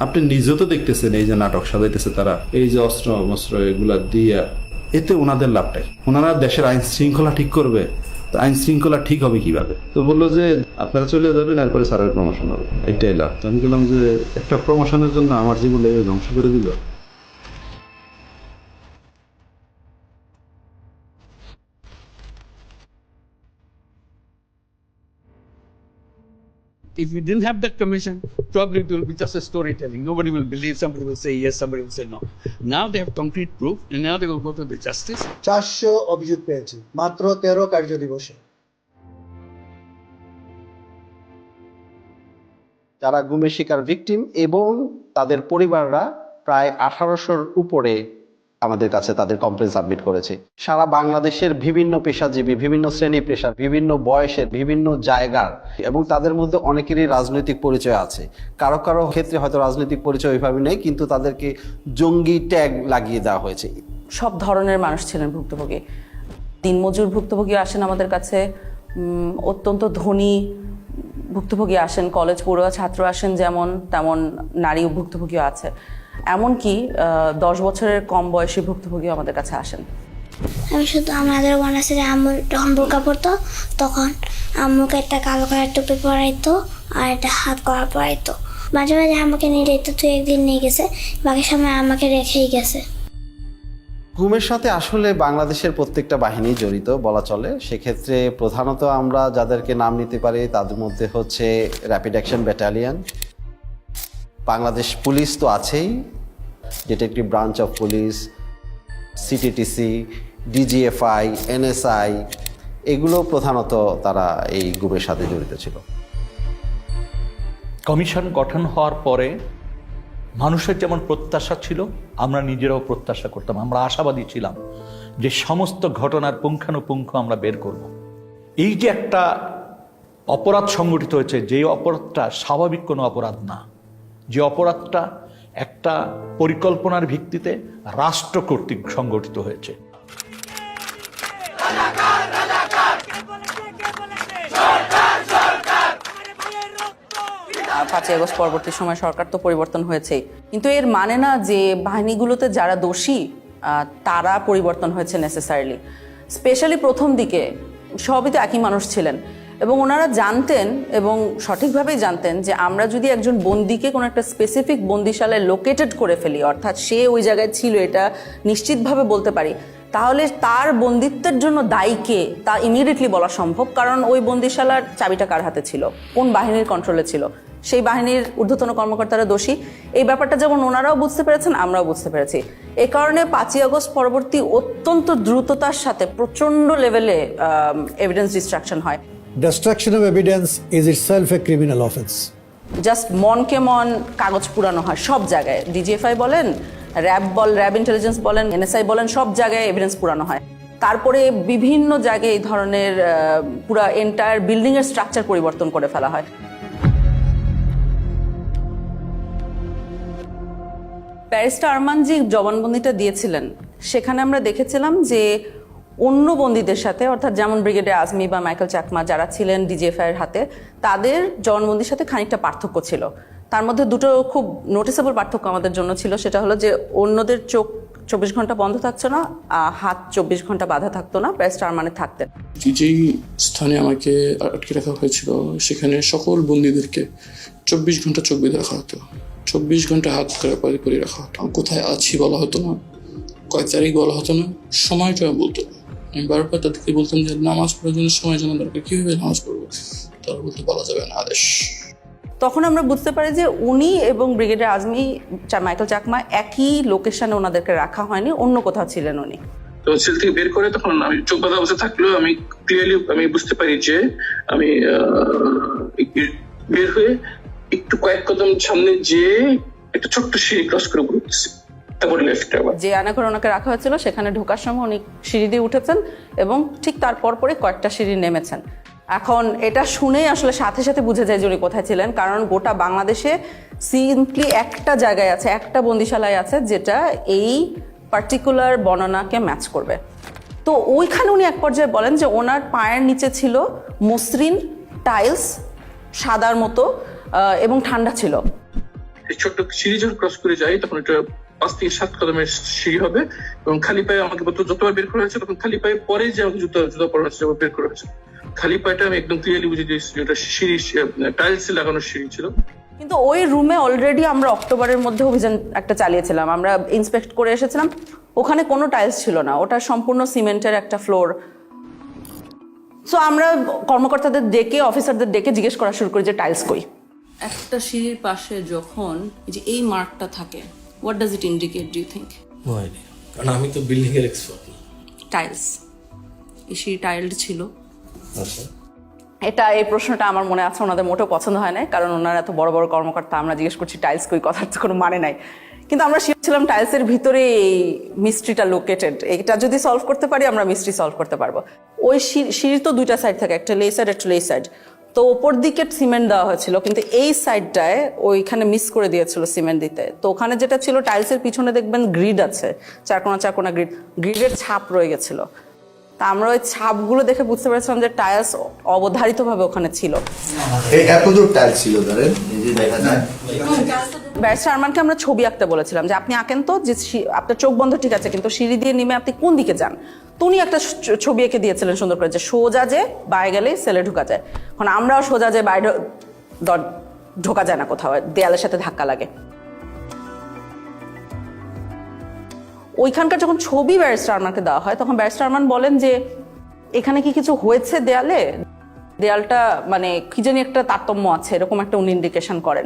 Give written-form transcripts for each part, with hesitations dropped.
আপনি নিজেও তো দেখতেছেন এই যে নাটক সাজাইতেছে তারা, এই যে অস্ত্র মস্ত্র এগুলা দিয়া, এতে ওনাদের লাভটাই। ওনারা দেশের আইন শৃঙ্খলা ঠিক করবে, তো আইন শৃঙ্খলা ঠিক হবে কিভাবে? তো বললো যে আপনারা চলে যাবেন, এরপরে স্যারের প্রমোশন হবে, এইটাই লাভ। তো আমি বললাম যে একটা প্রমোশনের জন্য আমার জীবন ধ্বংস করে দিল। If you didn't have that commission, probably it will be just a storytelling. Nobody will believe, somebody will say yes, somebody will say no. Now they have concrete proof, and now they will go to the justice. 400 অভিযোগ পেয়েছি মাত্র 13 কার্য দিবসে। যারা গুমের শিকার victim এবং তাদের পরিবাররা প্রায় 1800-র উপরে আমাদের কাছে তাদের কমপ্লেন সাবমিট করেছে। সারা বাংলাদেশের বিভিন্ন পেশাজীবী, বিভিন্ন শ্রেণী পেশার, বিভিন্ন বয়সের, বিভিন্ন জায়গার, এবং তাদের মধ্যে অনেকেরই রাজনৈতিক পরিচয় আছে। কারো কারো ক্ষেত্রে হয়তো রাজনৈতিক পরিচয় ওইভাবে নেই, কিন্তু তাদেরকে জঙ্গি ট্যাগ লাগিয়ে দেওয়া হয়েছে। সব ধরনের মানুষ ছিলেন ভুক্তভোগী। দিনমজুর ভুক্তভোগী আসেন আমাদের কাছে, অত্যন্ত ধনী ভুক্তভোগী আসেন, কলেজ পড়ুয়া ছাত্র আসেন, যেমন তেমন নারী ভুক্তভোগীও আছে। এমনকি 10 বছরের কম বয়সী ভুক্তভোগীও আমাদের কাছে আসেন। আমি শুধু আমাদের মনে আছে যে আম্মু যখন বোরকা পরতো তখন আম্মুকে একটা কালো কালার টুপি পরাইতো আর একটা হাত করা পরাইতো। মাঝে মাঝে আমাকে নিয়ে যেত, তুই একদিন নিয়ে গেছে, বাকি সময় আমাকে রেখেই গেছে। গুমের সাথে আসলে বাংলাদেশের প্রত্যেকটা বাহিনী জড়িত বলা চলে। সেক্ষেত্রে প্রধানত আমরা যাদেরকে নাম নিতে পারি তাদের মধ্যে হচ্ছে rapid action battalion, Bangladesh police তো আছেই, detective branch of police, CTTC, DGFI, NSI, এগুলো প্রধানত তারা এই গুমের সাথে জড়িত ছিল। কমিশন গঠন হওয়ার পরে মানুষের যেমন প্রত্যাশা ছিল, আমরা নিজেরাও প্রত্যাশা করতাম, আমরা আশাবাদী ছিলাম যে সমস্ত ঘটনার পুঙ্খানুপুঙ্খ আমরা বের করব। এই যে একটা অপরাধ সংগঠিত হয়েছে, যে অপরাধটা স্বাভাবিক কোনো অপরাধ না, যে অপরাধটা একটা পরিকল্পনার ভিত্তিতে রাষ্ট্র কর্তৃক সংগঠিত হয়েছে। 5ই আগস্ট পরবর্তী সময় সরকার তো পরিবর্তন হয়েছেই, কিন্তু এর মানে না যে বাহিনীগুলোতে যারা দোষী তারা পরিবর্তন হয়েছে নেসেসারিলি। স্পেশালি প্রথম দিকে সবই তো একই মানুষ ছিলেন, এবং ওনারা জানতেন এবং সঠিকভাবেই জানতেন যে আমরা যদি একজন বন্দীকে কোনো একটা স্পেসিফিক বন্দিশালায় লোকেটেড করে ফেলি, অর্থাৎ সে ওই জায়গায় ছিল এটা নিশ্চিতভাবে বলতে পারি, তাহলে তার বন্দিত্বের জন্য দায়ীকে তা ইমিডিয়েটলি বলা সম্ভব। কারণ ওই বন্দিশালার চাবিটা কার হাতে ছিল, কোন বাহিনীর কন্ট্রোলে ছিল, সেই বাহিনীর ঊর্ধ্বতন কর্মকর্তারা দোষী। এই ব্যাপারটা যেমন ওনারাও বুঝতে পেরেছেন, আমরাও বুঝতে পেরেছি। এ কারণে 5ই আগস্ট পরবর্তী অত্যন্ত দ্রুততার সাথে প্রচণ্ড লেভেলে এভিডেন্স ডিস্ট্রাকশন হয়। Destruction of evidence is itself a criminal offense. Just মনকে মন কাগজ পুরানো হয় সব জায়গায়। ডিজিএফআই বলেন, র্যাব ইন্টেলিজেন্স বলেন, এনএসআই বলেন, সব জায়গায় এভিডেন্স পুরানো হয়। তারপরে বিভিন্ন জায়গায় এই ধরনের পুরা এন্টায়ার বিল্ডিংয়ের স্ট্রাকচার পরিবর্তন করে ফেলা হয়। ব্যারিস্টার আরমান জি জবানবন্দিটা দিয়েছিলেন, সেখানে আমরা দেখেছিলাম যে অন্য বন্দীদের সাথে, অর্থাৎ যেমন ব্রিগেডিয়ার আজমি বা মাইকেল চাকমা যারা ছিলেন ডিজিএফআই এর হাতে, তাদের জবানবন্দির সাথে খানিকটা পার্থক্য ছিল। তার মধ্যে দুটো খুব নোটিসেবল পার্থক্য আমাদের জন্য ছিল। সেটা হলো যে অন্যদের চোখ 24 ঘন্টা বন্ধ থাকছে না, হাত 24 ঘন্টা বাধা থাকতো না, ব্যারিস্টার আরমানের থাকতেন। যেই স্থানে আমাকে আটকে রাখা হয়েছিল সেখানে সকল বন্দীদেরকে 24 ঘন্টা চোখ বেঁধে রাখা হতো, 24 ঘন্টা হাত করে রাখা হতো। কোথায় আছি বলা হতো না, কয় তারিখ বলা হতো না, সময়টা বলতো না। আমি বারবার তাদেরকে বলতাম যে নামাজ পড়ার জন্য সময় জানা দরকার, কীভাবে নামাজ পড়বো, তারা বলতে বলা যাবে না, আদেশ। তখন আমরা বুঝতে পারি যে উনি এবং ব্রিগেডিয়ার আজমি, মাইকেল চাকমা একই লোকেশনে ওনাদেরকে রাখা হয়নি, অন্য কোথাও ছিলেন উনি। তো সেল থেকে বের করে তখন আমি চোখ বাঁধা অবস্থা থাকলেও আমি ক্লিয়ারলি আমি বুঝতে পারি যে আমি বের হয়ে একটু কয়েক কদম সামনে যে একটা ছোট্ট সিঁড়ি ক্রস করে ঘুরতেছি, তারপরে লেফটে আবার যে আয়নাঘরে ওনাকে রাখা হয়েছিল সেখানে ঢোকার সময় উনি সিঁড়ি দিয়ে উঠেছেন এবং ঠিক তারপর পরে কয়েকটা সিঁড়ি নেমেছেন। এখন এটা শুনেই আসলে সাথে সাথে বুঝে যায় যে উনি কোথায় ছিলেন, কারণ গোটা বাংলাদেশে সিম্পলি একটা জায়গায় আছে, একটা বন্দিশালায় আছে যেটা এই পার্টিকুলার বর্ণনাকে ম্যাচ করবে। তো ওইখানে উনি এক পর্যায়ে বলেন যে ওনার পায়ের নিচে ছিল মসৃণ টাইলস, সাদার মতো, এবং ঠান্ডা ছিল। এই ছোট্ট সিঁড়ি যখন ক্রস করে যাই তখন এটা 5 থেকে 7 কদমের সিঁড়ি হবে এবং খালি পায়ে আমাকে যতবার বের করা হয়েছে তখন খালি পায়ে পরে যে আমাকে জুতা পরা হয়েছে বের করা হয়েছে, খালি পায়েটা আমি একদম ক্লিয়ারলি বুঝে দিয়েছি এটা সিঁড়ি টাইলস লাগানো সিঁড়ি ছিল। কিন্তু ওই রুমে অলরেডি আমরা অক্টোবরের মধ্যে অভিযান একটা চালিয়েছিলাম, আমরা ইন্সপেক্ট করে এসেছিলাম, ওখানে কোনো টাইলস ছিল না, ওটা সম্পূর্ণ সিমেন্টের একটা ফ্লোর। সো আমরা কর্মকর্তাদের ডেকে, অফিসারদের ডেকে জিজ্ঞেস করা শুরু করি যে টাইলস কই। একটা সিঁড়ির পাশে যখন এই মার্কটা থাকে, what does it indicate, do you think? কারণ আমি তো বিল্ডিং এর এক্সপার্ট না। টাইলস, এই সিঁড়ি টাইলড ছিল। এই প্রশ্নটা আমার মনে আছে ওনাদের মোটেও পছন্দ হয় না, কারণ ওনারা এত বড় বড় কর্মকর্তা, আমরা জিজ্ঞেস করছি টাইলস কই, কথার তো কোনো মানে নাই। কিন্তু আমরা শিওর ছিলাম টাইলসের ভিতরে এই মিস্ট্রিটা লোকেটেড, এটা যদি সলভ করতে পারি আমরা মিস্ট্রি সলভ করতে পারবো। ওই সিঁড়ির তো দুইটা সাইড থাকে, একটা লে সাইড একটা লে সাইড, তো ওপর দিকে সিমেন্ট দেওয়া হয়েছিল, কিন্তু এই সাইডটায় ওইখানে মিস করে দিয়েছিল সিমেন্ট দিতে। তো ওখানে যেটা ছিল টাইলসের পিছনে দেখবেন গ্রিড আছে, চারকোনা গ্রিডের ছাপ রয়ে গেছিল। তা আমরা ওই ছাপগুলো দেখে বুঝতে পেরেছিলাম যে টাইলস অবধারিতভাবে ওখানে ছিল। ব্যারিস্টার আরমানকে আমরা ছবি আঁকতে বলেছিলাম যে আপনি আঁকেন তো, যে আপনার চোখ বন্ধ ঠিক আছে, কিন্তু সিঁড়ি দিয়ে নেমে আপনি কোন দিকে যান। তো উনি একটা ছবি এঁকে দিয়েছিলেন সুন্দর করে, যে সোজা যে বাইরে গেলেই সেলে ঢোকা যায়। এখন আমরাও সোজা যে বাইরে ঢোকা যায় না, কোথাও দেয়ালের সাথে ধাক্কা লাগে। ওইখানকার যখন ছবি ব্যারিস্টার আরমানকে দেওয়া হয় তখন ব্যারিস্টার আরমান বলেন যে এখানে কি কিছু হয়েছে দেয়ালে, দেয়ালটা মানে কি জানি একটা তারতম্য আছে, এরকম একটা উনি ইন্ডিকেশন করেন।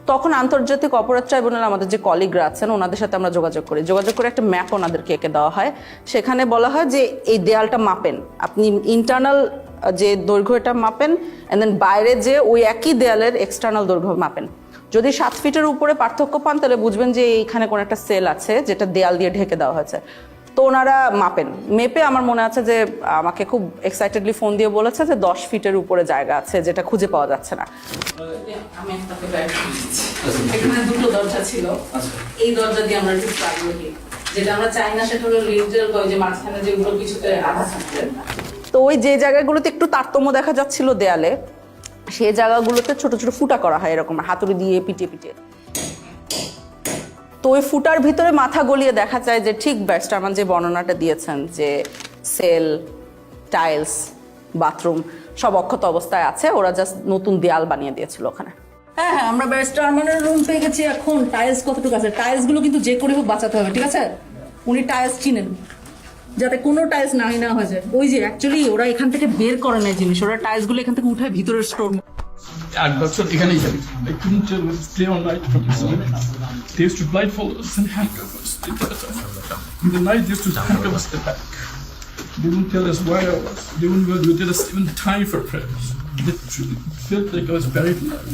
তখন আন্তর্জাতিক অপরাধ ট্রাইব্যুনাল আমাদের যে কলিগরা আছেন ওনাদের সাথে আমরা যোগাযোগ করে একটা ম্যাপ ওনাদেরকে এঁকে দেওয়া হয়। সেখানে বলা হয় যে এই দেয়ালটা মাপেন, আপনি ইন্টারনাল যে দৈর্ঘ্য এটা মাপেন, এন্ড দেন বাইরে যে ওই একই দেয়ালের এক্সটার্নাল দৈর্ঘ্য মাপেন। যদি 7 ফিটের উপরে পার্থক্য পান তাহলে বুঝবেন যে এইখানে কোনো একটা সেল আছে যেটা দেয়াল দিয়ে ঢেকে দেওয়া হয়েছে। তো ওনারা মাপেন, মেপে আমার মনে আছে যে আমাকে খুব এক্সাইটেডলি ফোন দিয়ে বলেছে যে 10 ফিটের উপরে জায়গা আছে যেটা খুঁজে পাওয়া যাচ্ছে না। এখানে দুটো দরজা ছিল, এই দরজা দিয়ে আমরা ঢুকতে আগ্রহী, যেটা আমরা চাই না সেটা হলো লিন্টেল, যে মাঝখানে যেগুলো কিছুতে আধা থাকলেন। তো ওই যে জায়গাগুলোতে একটু তারতম্য দেখা যাচ্ছিল দেয়ালে, সেই জায়গাগুলোতে ছোট ছোট ফুটা করা হয় এরকম হাতুড়ি দিয়ে পিটিয়ে। তো ওই ফুটার ভিতরে মাথা গলিয়ে দেখা যায় যে ঠিক ব্যারিস্টার আরমান যে বর্ণনাটা দিয়েছেন যে সেল, টাইলস, বাথরুম সব অক্ষত অবস্থায় আছে, ওরা জাস্ট নতুন দেয়াল বানিয়ে দিয়েছিল ওখানে। হ্যাঁ, আমরা ব্যারিস্টার আরমানের রুম পেয়ে গেছি। এখন টাইলস কতটুকু আছে, টাইলস গুলো কিন্তু যে করে হোক বাঁচাতে হবে, ঠিক আছে? উনি টাইলস চিনেন, যাতে কোনো টাইলস নাই না হয়ে যায়। ওই যে অ্যাকচুয়ালি ওরা এখান থেকে বের করে নেয় জিনিস, ওরা টাইলস গুলো এখান থেকে উঠায় ভিতরের স্টোর। 8 বছর এখানেই যাবে। I couldn't tell what's clear on night from the sun. They used to blindfold us and handcuff us. In the night, they used to handcuff us at the back. They wouldn't tell us where I was. They wouldn't give us even time for prayers. Literally, it felt like I was buried alive.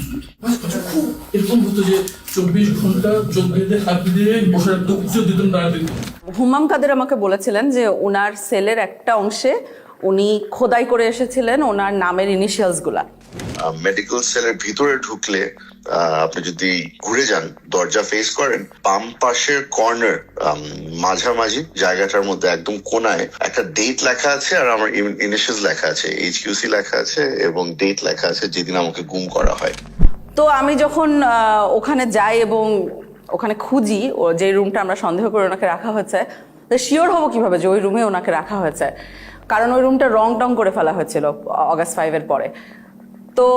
এরকম হতো যে 24 ঘন্টা চোখ বেঁধে হাত দিয়ে বসে রাখতো, উচ্চ দিতেন না দিতেন। হুমাম কাদের আমাকে বলেছিলেন যে ওনার সেলের একটা অংশে উনি খোদাই করে এসেছিলেন ওনার নামের ইনিশিয়ালস গুলা। মেডিকেল সেলের ভিতরে ঢুকলে আপনি যদি ঘুরে যান, দরজা ফেস করেন, বাম পাশের কর্নার মাঝামাঝি জায়গাটার মধ্যে একদম কোনায় একটা ডেট লেখা আছে আর আমার ইনিশিয়ালস লেখা আছে, HQC লেখা আছে এবং ডেট লেখা আছে যেদিন আমাকে গুম করা হয়। তো আমি যখন ওখানে যাই এবং ওখানে খুঁজি ও যে রুমটা আমরা সন্দেহ করে ওনাকে রাখা হয়েছে, শিওর হবো কিভাবে যে ওই রুমে ওনাকে রাখা হয়েছে, কারণ ওই রুমটা রং টং করে ফেলা হয়েছিল অগাস্ট 5-এর পরে। তো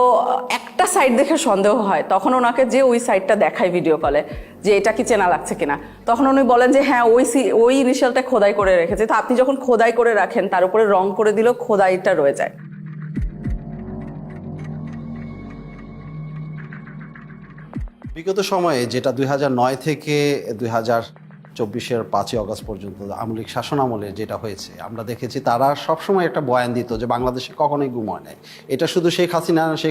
একটা সাইড দেখে সন্দেহ হয়, তখন ওনাকে যে ওই সাইডটা দেখায় ভিডিও কলে যে এটা কি চেনা লাগছে কিনা, তখন উনি বলেন যে হ্যাঁ ওই ইনিশিয়ালটা খোদাই করে রেখেছে। তো আপনি যখন খোদাই করে রাখেন তার উপরে রং করে দিলেও খোদাইটা রয়ে যায়। বিগত সময়ে যেটা 2009 থেকে 2024-এর 5ই অগস্ট পর্যন্ত আওয়ামী লীগ শাসন আমলে যেটা হয়েছে, আমরা দেখেছি তারা সবসময় একটা বয়ান দিত যে বাংলাদেশে কখনোই গুম হয় নাই। এটা শুধু শেখ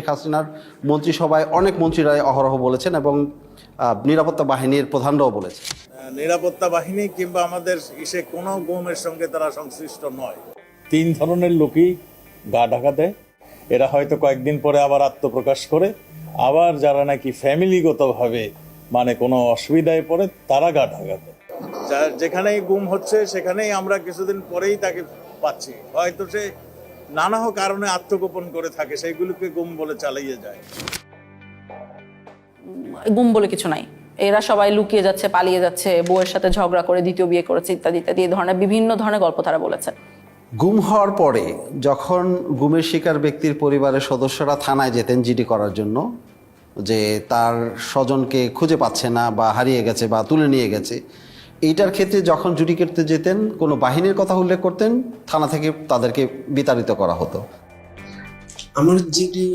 হাসিনার মন্ত্রিসভায় অনেক মন্ত্রীরাই অহরহ বলেছেন এবং নিরাপত্তা বাহিনীর প্রধানরাও বলেছে। নিরাপত্তা বাহিনী কিংবা আমাদের কোনো গুমের সঙ্গে তারা সংশ্লিষ্ট নয়। 3 ধরনের লোকই গা ঢাকা দেয়, এরা হয়তো কয়েকদিন পরে আবার আত্মপ্রকাশ করে, আবার যারা নাকি ফ্যামিলিগতভাবে মানে কোনো অসুবিধায় পড়ে তারা গা ঢাকা দেয়। যেখানেই গুম হচ্ছে সেখানেই আমরা কিছুদিন পরেই তাকে পাচ্ছি, হয়তো সে নানা কারণে আত্মগোপন করে থাকে, সেইগুলোকে গুম বলে চালিয়ে যায়। গুম বলে কিছু নাই, এরা সবাই লুকিয়ে যাচ্ছে, পালিয়ে যাচ্ছে, বউয়ের সাথে ঝগড়া করে দ্বিতীয় বিয়ে করেছে, ইত্যাদি ইত্যাদি, এই ধরনের বিভিন্ন ধরনের গল্প তারা বলেছে। গুম হওয়ার পরে যখন গুমের শিকার ব্যক্তির পরিবারের সদস্যরা থানায় যেতেন জিডি করার জন্য, যে তার স্বজনকে খুঁজে পাচ্ছে না বা হারিয়ে গেছে বা তুলে নিয়ে গেছে, এইটার ক্ষেত্রে যখন জুডি করতে যেতেন কোনো বাহিনীর কথা উল্লেখ করতেন, থানা থেকে তাদেরকে বিতাড়িত করা হতো। আমার জিডি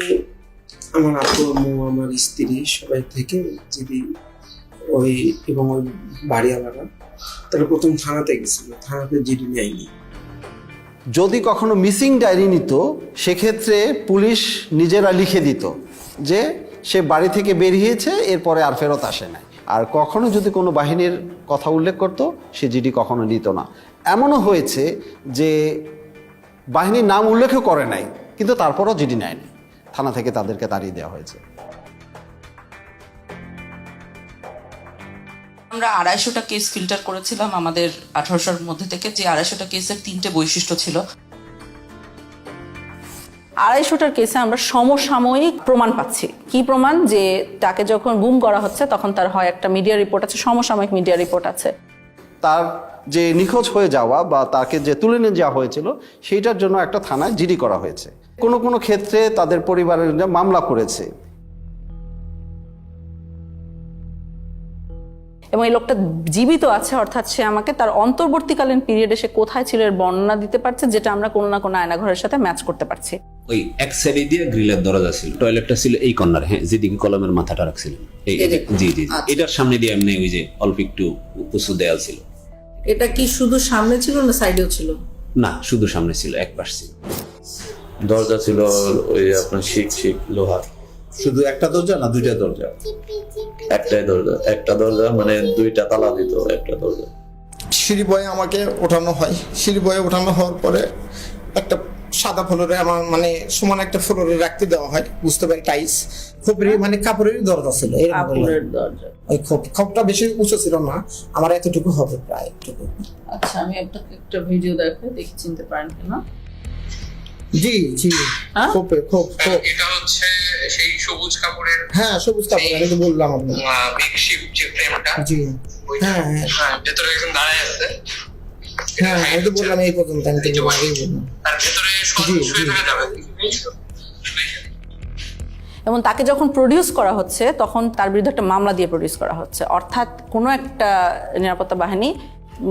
আমার আপু, আম্মু, আমার স্ত্রী সবাই থেকে জিডি ওই এবং ওই বাড়িওয়ালারা তারা প্রথম থানাতে গেছিল, থানাতে জিডি নেয়নি। যদি কখনো মিসিং ডায়েরি নিত, সেক্ষেত্রে পুলিশ নিজেরা লিখে দিত যে সে বাড়ি থেকে বেরিয়েছে, এরপরে আর ফেরত আসে নাই। আর কখনো যদি কোনো বাহিনীর কথা উল্লেখ করত, সে জিডি কখনো নিত না। এমনও হয়েছে যে বাহিনীর নাম উল্লেখও করে নাই, কিন্তু তারপরও জিডি নেয়নি, থানা থেকে তাদেরকে তাড়িয়ে দেওয়া হয়েছে। আমরা 250টা কেস ফিল্টার করেছিলাম আমাদের 1800-র মধ্যে থেকে, যে 250টা কেসের 3টে বৈশিষ্ট্য ছিল। 250টার কেসে আমরা সমসাময়িক প্রমাণ পাচ্ছি। কি প্রমাণ? যে তাকে যখন গুম করা হচ্ছে তখন তার হয় একটা মিডিয়া রিপোর্ট আছে, সমসাময়িক মিডিয়া রিপোর্ট আছে। তার যে নিখোঁজ হয়ে যাওয়া বা তাকে যে তুলে নিয়ে যাওয়া হয়েছিল, সেইটার জন্য একটা থানায় জিডি করা হয়েছে। কোনো কোনো ক্ষেত্রে তাদের পরিবারের মামলা করেছে। এবং এই লোকটা জীবিত আছে, অর্থাৎ সে আমাকে তার অন্তর্বর্তীকালীন পিরিয়ডে সে কোথায় ছিল এর বর্ণনা দিতে পারছে, যেটা আমরা কোনো না কোনো আয়নাঘরের সাথে ম্যাচ করতে পারছি। ওই এক সাইডে দিয়ে গ্রিলের দরজা ছিল, টয়লেটটা ছিল এই কর্নার, হ্যাঁ, যেদিকে কলমের মাথাটা রাখছিলেন, জি জি, এটার সামনে দিয়ে এমনি ওই যে অল্প একটু উঁচু দেয়াল ছিল। এটা কি শুধু সামনে ছিল না সাইডেও ছিল? না, শুধু সামনে ছিল, এক পাশ ছিল। দরজা ছিল ওই আপনার শিক লোহার। শুধু একটা দরজা না দুইটা দরজা? একটাই দরজা, একটা দরজা মানে দুইটা তালা দিত একটা দরজা। সিঁড়ি বয়ে আমাকে ওঠানো হয়, সিঁড়ি বয়ে ওঠানো হওয়ার পরে একটা সাদা ফ্লোরে আমার মানে সমান একটা ফ্লোরে রাখতে দেওয়া হয়, বুঝতে পারি টাইস খোপের মানে কাপড়েরই দরজা ছিল। ওই খোপটা বেশি উঁচু ছিল না, আমার এতটুকু হবে প্রায় এতটুকু। আচ্ছা, আমি আপনাকে একটা ভিডিও দেখাই, দেখি চিনতে পারেন কিনা। জি জি, খোপে খোপ। এটা হচ্ছে সেই সবুজ কাপড়ের, হ্যাঁ সবুজ কাপড়, আমি তো বললাম আপনাকে মেকশিফট যে ফ্রেমটা। জি হ্যাঁ হ্যাঁ, ভেতরে একজন দাঁড়ায় আছে। হ্যাঁ আমি তো বললাম এই পর্যন্ত, আমি তো আগেই বললাম। আর ভেতরে শুয়ে থাকা যাবে। এবং তাকে যখন প্রডিউস করা হচ্ছে তখন তার বিরুদ্ধে একটা মামলা দিয়ে প্রডিউস করা হচ্ছে, অর্থাৎ কোনো একটা নিরাপত্তা বাহিনী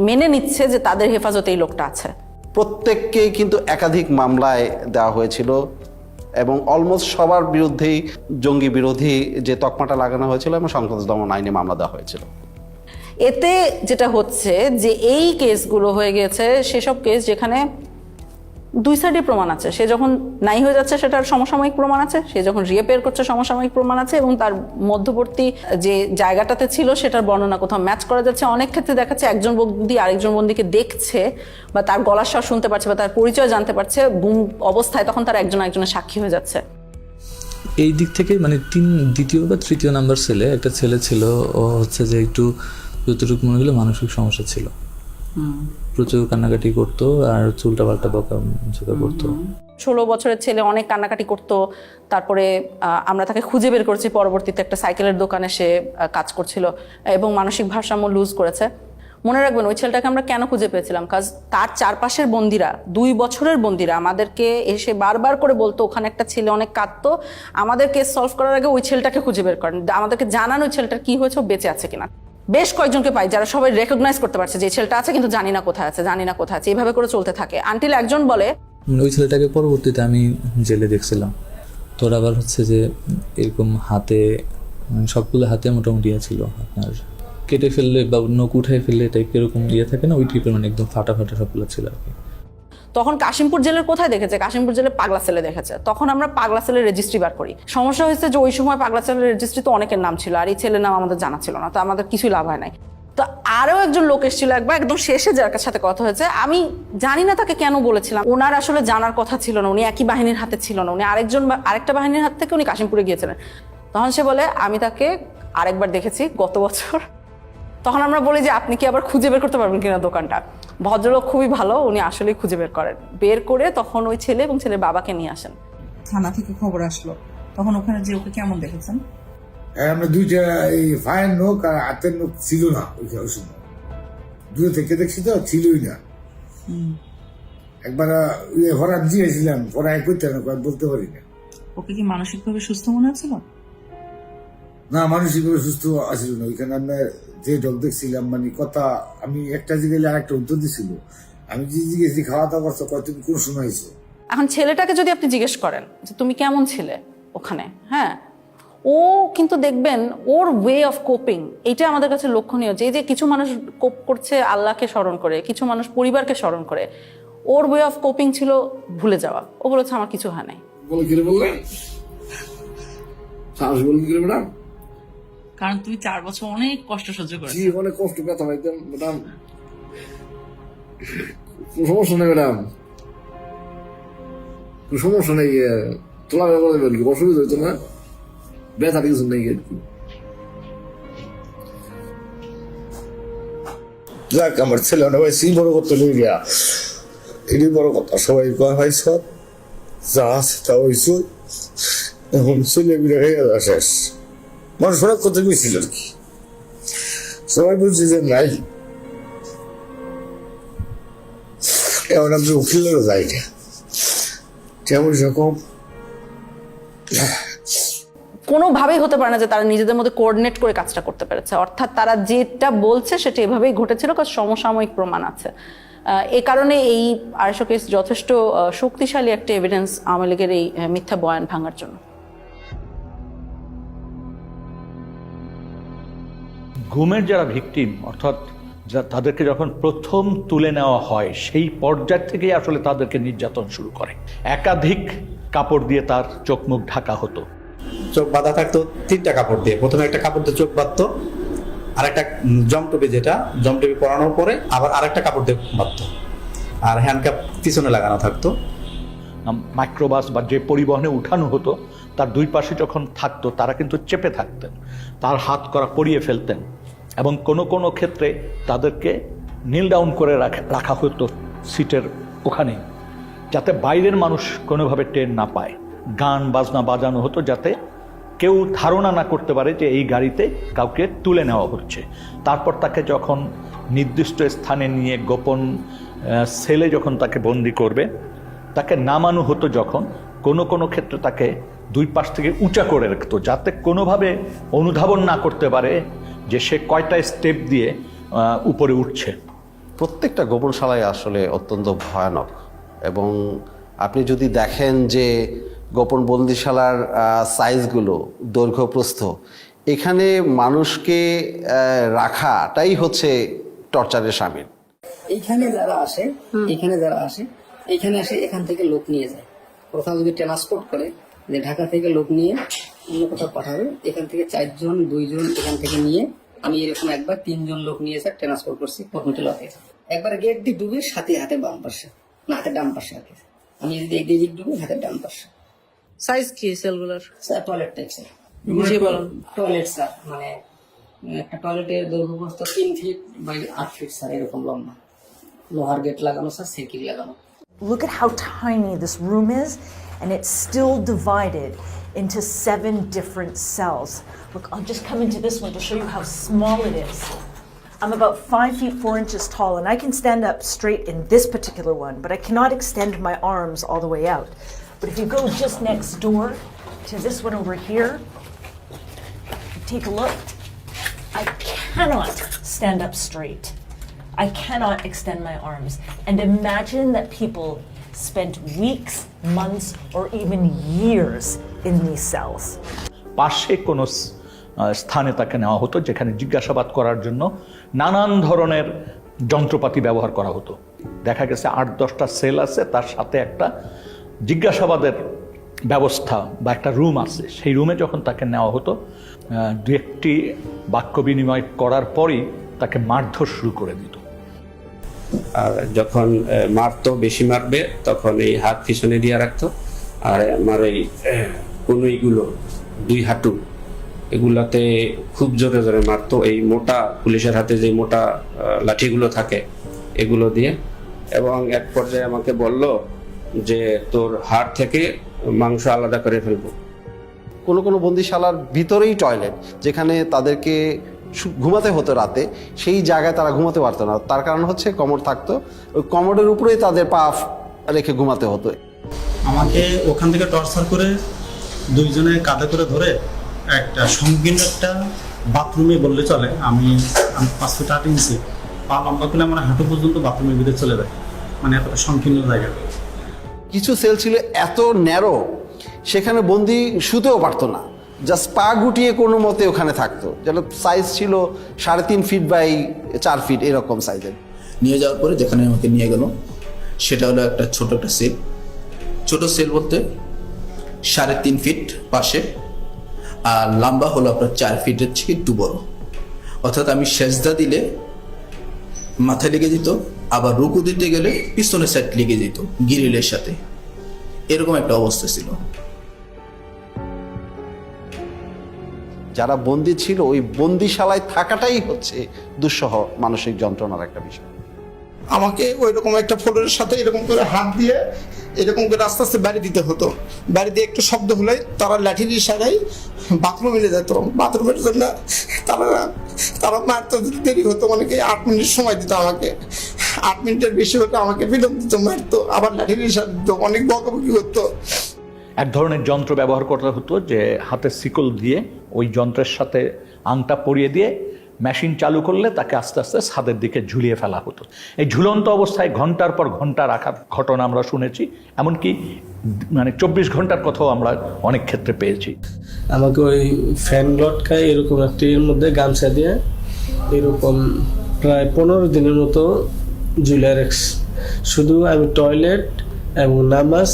মেনে নিচ্ছে যে তাদের হেফাজতে এই লোকটা আছে। প্রত্যেককেই কিন্তু একাধিক মামলায় দেওয়া হয়েছিল এবং অলমোস্ট সবার বিরুদ্ধেই জঙ্গি বিরোধী যে তকমাটা লাগানো হয়েছিল এবং সন্ত্রাস দমন আইনে মামলা দেওয়া হয়েছিল। এতে যেটা হচ্ছে যে এই কেসগুলো হয়ে গেছে সেসব কেস যেখানে দুই সাইডে প্রমাণ আছে। সে যখন নাই হয়ে যাচ্ছে সেটার সমসাময়িক প্রমাণ আছে, সে যখন রিঅ্যাপিয়ার করছে সমসাময়িক প্রমাণ আছে, এবং তার মধ্যবর্তী যে জায়গাটাতে ছিল সেটার বর্ণনা কোথাও ম্যাচ করা যাচ্ছে। অনেক ক্ষেত্রে দেখা যাচ্ছে একজন বন্দী আরেকজন বন্দীকে দেখছে বা তার গলার স্বর শুনতে পারছে বা তার পরিচয় জানতে পারছে গুম অবস্থায়, তখন তারা একজন একজনের সাক্ষী হয়ে যাচ্ছে। এই দিক থেকে মানে দ্বিতীয় বা তৃতীয় নাম্বার ছেলে, একটা ছেলে ছিল, ও হচ্ছে যে একটু যতটুকু মনে হলো মানসিক সমস্যা ছিল, প্রচুর কান্নাকাটি করতো আর চুলটা পাল্টা বকা করতো। 16 বছরের ছেলে অনেক কান্নাকাটি করতো। তারপরে আমরা তাকে খুঁজে বের করেছি, পরবর্তীতে একটা সাইকেলের দোকানে সে কাজ করছিল এবং মানসিক ভারসাম্য লুজ করেছে। মনে রাখবেন ওই ছেলেটাকে আমরা কেন খুঁজে পেয়েছিলাম, কাজ তার চারপাশের বন্দিরা, 2 বছরের বন্দিরা আমাদেরকে এসে বারবার করে বলতো ওখানে একটা ছেলে অনেক কাঁদতো, আমাদের কেস সলভ করার আগে ওই ছেলেটাকে খুঁজে বের করেন, আমাদেরকে জানান ওই ছেলেটার কি হয়েছে, বেঁচে আছে কিনা। বেশ কয়েকজনকে পাই যারা সবাই রেকগনাইজ করতে পারছে যে ছেলেটা আছে কিন্তু জানি না কোথায় আছে, জানি না কোথায় আছে, এইভাবে করে চলতে থাকে আনটিল একজন বলে। ওই ছেলেটাকে পরবর্তীতে আমি জেলে দেখছিলাম, তোর আবার হচ্ছে যে এরকম হাতে সবগুলো হাতে মোটামুটি ছিল, আপনার কেটে ফেললে বা নখ উঠাই ফেললে টাইপ এরকম থাকে না, ওই টাইপের মানে একদম ফাটা ফাটা সবগুলো ছিল আর কি। তখন কাশিমপুর জেলের কোথায় দেখেছে, কাশিমপুর জেলে পাগলা সেলে দেখেছে। তখন আমরা পাগলা সেলের রেজিস্ট্রি বার করি। সমস্যা হয়েছে যে ওই সময় পাগলা সেলের রেজিস্ট্রি তো অনেকের নাম ছিল, আর এই ছেলের নাম আমাদের জানা ছিল না, তো আমাদের কিছুই লাভ হয় নাই। তো আরও একজন লোক এসেছিল একবার, একদম শেষে যার সাথে কথা হয়েছে, আমি জানি না তাকে কেন বলেছিলাম, ওনার আসলে জানার কথা ছিল না, উনি একই বাহিনীর হাতে ছিল না, উনি আরেকটা বাহিনীর হাত থেকে উনি কাশিমপুরে গিয়েছিলেন। তখন সে বলে আমি তাকে আরেকবার দেখেছি গত বছর। তখন আমরা বলি যে আপনি কি আবার খুঁজে বের করতে পারবেন কিনা দোকানটা। ভদ্রলোক খুবই ভালো, উনি আসলে খুঁজে বের করেন, বের করে তখন ওই ছেলে এবং ছেলের বাবাকে নিয়ে আসেন। থানা থেকে খবর আসলো, তখন ওখানে যে ওকে কেমন দেখেছেন? আমরা দুইটা এই ফায়ার নোক আর হাতের নোক ছিল না ওই সময়, দূরে থেকে দেখছি তো ছিলই না। একবার হরাত দিয়েছিলাম, পরে করতে না বলতে পারি না। ওকে কি মানসিকভাবে সুস্থ মনে হচ্ছিল? না, মানসিকভাবে সুস্থ আসছিল না। ওইখানে আমরা যে ডক দেখছিলাম, মানে কথা আমি একটা জিজ্ঞেস আর একটা উত্তর দিছিল। আমি যে জিজ্ঞেস খাওয়া দাওয়া করছো, তুমি কোন সময় হয়েছো? এখন ছেলেটাকে যদি আপনি জিজ্ঞেস করেন যে তুমি কেমন ছিলে ওখানে, হ্যাঁ, ও কিন্তু দেখবেন ওর ওয়ে অফ কোপিং, এটা আমাদের কাছে লক্ষণীয়। যে কিছু মানুষ কোপ করছে আল্লাহকে স্মরণ করে, কিছু মানুষ পরিবারকে স্মরণ করে, ওর ওয়ে অফ কোপিং ছিল ভুলে যাওয়া। ও বলেছে আমার কিছু হয় নাই। কারণ তুমি 4 বছর অনেক কষ্ট সহ্য করেছো। অনেক কষ্ট ব্যথা পাইতাম ম্যাডাম, সমস্যা নেই ম্যাডাম, সমস্যা নেই, তোলা কি অসুবিধা হইতো না, ব্যথা কিছু নেই আর কি। যাক, আমার ছেলে অনেক হয়েছি, বড় করতে লেগে গিয়া, এটাই বড় কথা। সবাই কয় ভাই সব যা আছে তা হয়েছ, এখন ছেলে বিড়ে হয়ে যাওয়া শেষ। মানুষ অনেক কথা গেছিল আর কি, সবাই বলছে যে নাই, এখন আমি উকিলেরও যাই না, কেমন রকম কোনোভাবেই হতে পারে না যে তারা নিজেদের মধ্যে কোঅর্ডিনেট করে কাজটা করতে পেরেছে। অর্থাৎ তারা যেটা বলছে সেটা এভাবেই ঘটেছিল, কারণ সমসাময়িক প্রমাণ আছে। এ কারণে এই 250 কেস যথেষ্ট শক্তিশালী একটা এভিডেন্স আওয়ামী লীগের এই মিথ্যা বয়ান ভাঙার জন্য। গুমের যারা ভিকটিম, অর্থাৎ তাদেরকে যখন প্রথম তুলে নেওয়া হয় সেই পর্যায় থেকেই আসলে তাদেরকে নির্যাতন শুরু করে। একাধিক কাপড় দিয়ে তার চোখ মুখ ঢাকা হতো, চোখ বাঁধা থাকতো 3টা কাপড় দিয়ে। প্রথমে একটা কাপড় দিয়ে চোখ বাঁধতো, আরেকটা জমটুপি, যেটা জমটুপি পরানোর পরে আবার আরেকটা কাপড় দিয়ে বাঁধতো, আর হ্যান্ডকাপ পিছনে লাগানো থাকতো। মাইক্রোবাস বা যে পরিবহনে উঠানো হতো তার 2 পাশে যখন থাকতো তারা কিন্তু চেপে থাকতেন, তার হাত করা পরিয়ে ফেলতেন, এবং কোনো কোনো ক্ষেত্রে তাদেরকে নীল ডাউন করে রাখা হতো সিটের ওখানে, যাতে বাইরের মানুষ কোনোভাবে টের না পায়। গান বাজনা বাজানো হতো যাতে কেউ ধারণা না করতে পারে যে এই গাড়িতে কাউকে তুলে নেওয়া হচ্ছে। তারপর তাকে যখন নির্দিষ্ট স্থানে নিয়ে গোপন সেলে যখন তাকে বন্দি করবে, তাকে নামানো হতো যখন, কোনো কোনো ক্ষেত্রে তাকে 2 পাশ থেকে উঁচা করে রাখতো, যাতে কোনোভাবে অনুধাবন না করতে পারে যে সে কয়টা স্টেপ দিয়ে উপরে উঠছে। প্রত্যেকটা গোপনশালায় আসলে অত্যন্ত ভয়ানক, এবং আপনি যদি দেখেন যে গোপন বন্দিশালার সাইজগুলো, দৈর্ঘ্য প্রস্থ, এখানে মানুষকে রাখাটাই হচ্ছে টর্চারের শামিল। এইখানে যারা আসে, এখানে আসে, এখান থেকে লোক নিয়ে যায়। কোথাও যদি ট্রান্সপোর্ট করে, যে ঢাকা থেকে লোক নিয়ে অন্য কোথাও পাঠাবে, এখান থেকে 4 জন 2 জন এখান থেকে নিয়ে, আমি এরকম একবার 3 জন লোক নিয়ে স্যার ট্রান্সপোর্ট করছি হোটেলে। একবার গেট দিয়ে ডুবে, সাথে হাতে বাম পাশে, না হাতে ডান পাশে আর কি। আমি যদি এদিক ডুবে, হাতে ডান পাশে। সাইজ কি সেলগুলোর? স্যার টয়লেট টাইপ স্যার, বুঝিয়ে বলুন। টয়লেট স্যার, মানে একটা টয়লেটের দৈর্ঘ্য প্রস্থ 3 ফিট বাই 8 ফিট স্যার, এরকম লম্বা, লোহার গেট লাগানো স্যার, সেকিং লাগানো। Look at how tiny this room is, and it's still divided into 7 different cells. Look, I'll just come into this one to show you how small it is. I'm about 5 feet 4 inches tall, and I can stand up straight in this particular one, but I cannot extend my arms all the way out. But if you go just next door to this one over here, take a look. I cannot stand up straight. I cannot extend my arms. And imagine that people spent weeks, months, or even years in these cells. পাশে কোনো স্থানে তাকে নেওয়া হতো, যেখানে জিজ্ঞাসাবাদ করার জন্য নানান ধরনের যন্ত্রপাতি ব্যবহার করা হতো। দেখা গেছে 8-10টা সেল আছে, তার সাথে একটা জিজ্ঞাসাবাদের ব্যবস্থা বা একটা রুম আছে। সেই রুমে যখন তাকে নেওয়া হতো, 2-1টি বাক্য বিনিময় করার পরই তাকে মারধর শুরু করে দিত। আর যখন মারতো, বেশি মারবে, তখন এই হাত পিছনে দিয়ে রাখতো, আর আমার এই কনুইগুলো, 2 হাঁটু, এগুলাতে খুব জোরে জোরে মারতো। এই মোটা পুলিশের হাতে যে মোটা লাঠিগুলো থাকে, এগুলো দিয়ে, এবং এক পর্যায়ে আমাকে বলল যে তোর হাড় থেকে মাংস আলাদা করে ফেলবো। কোনো কোনো বন্দিশালার ভিতরেই টয়লেট, যেখানে তাদেরকে ঘুমাতে হতো রাতে, সেই জায়গায় তারা ঘুমাতে পারতো না। তার কারণ হচ্ছে কমোড থাকতো, ওই কমোডের উপরেই তাদের পা রেখে ঘুমাতে হতো। আমাকে ওখান থেকে টর্চার করে দুইজনে কাঁধে করে ধরে একটা সংকীর্ণ একটা বাথরুমে বললে চলে, আমি 5 ফুট 8 ইঞ্চি পা লম্বা করলে আমার হাঁটু পর্যন্ত বাথরুমের ভিতরে চলে যায়, মানে এতটা সংকীর্ণ জায়গা। কিছু সেল ছিল এত ন্যারো, সেখানে বন্দি শুতেও পারতো না, জাস্ট পা গুটিয়ে কোনো মতে ওখানে থাকতো। যেন সাইজ ছিল 3.5 ফিট বাই 4 ফিট এরকম সাইজের। নিয়ে যাওয়ার পরে যেখানে আমাকে নিয়ে গেল সেটা হলো একটা ছোট একটা সেল। ছোট সেল বলতে 3.5 ফিট পাশে, আর লম্বা হলো আপনার 4 ফিটের থেকে একটু বড়। অর্থাৎ আমি সেজদা দিলে মাথায় লেগে যেত, আবার রুকু দিতে গেলে পিছনের সাইড লেগে যেত গিরিলের সাথে, এরকম একটা অবস্থা ছিল। যারা বন্দি ছিল ওই বন্দিশালায় থাকাটাই হচ্ছে দুঃসহ মানসিক যন্ত্রণার একটা বিষয়। আমাকে ওই রকম একটা ফ্লোরের সাথে এরকম করে হাত দিয়ে এরকম করে আস্তে আস্তে বাড়ি দিতে হতো। বাড়ি দিয়ে একটু শব্দ হলেই তারা লাঠির ইশারায় বাথরুমে নিয়ে যেত। বাথরুমের জন্য তারা মারতে দেরি হতো, অনেকে 8 মিনিট সময় দিত আমাকে। 8 মিনিটের বেশি হতো আমাকে বিলম্ব দিত, মারতো, আবার লাঠির ইশারা দিত, অনেক বকাবকি করতো। এক ধরনের যন্ত্র ব্যবহার করতে হতো, যে হাতে শিকল দিয়ে ওই যন্ত্রের সাথে আংটা পরিয়ে দিয়ে মেশিন চালু করলে তাকে আস্তে আস্তে ছাদের দিকে ঝুলিয়ে ফেলা হতো। এই ঝুলন্ত অবস্থায় ঘন্টার পর ঘন্টা রাখার ঘটনা আমরা শুনেছি, এমনকি মানে 24 ঘন্টার কথাও আমরা অনেক ক্ষেত্রে পেয়েছি। আমাকে ওই ফ্যান লটকায় এরকম একটি এর মধ্যে গামছা দিয়ে এরকম প্রায় 15 দিনের মতো ঝুলিয়ে রাখছে। শুধু আমি টয়লেট এবং নামাজ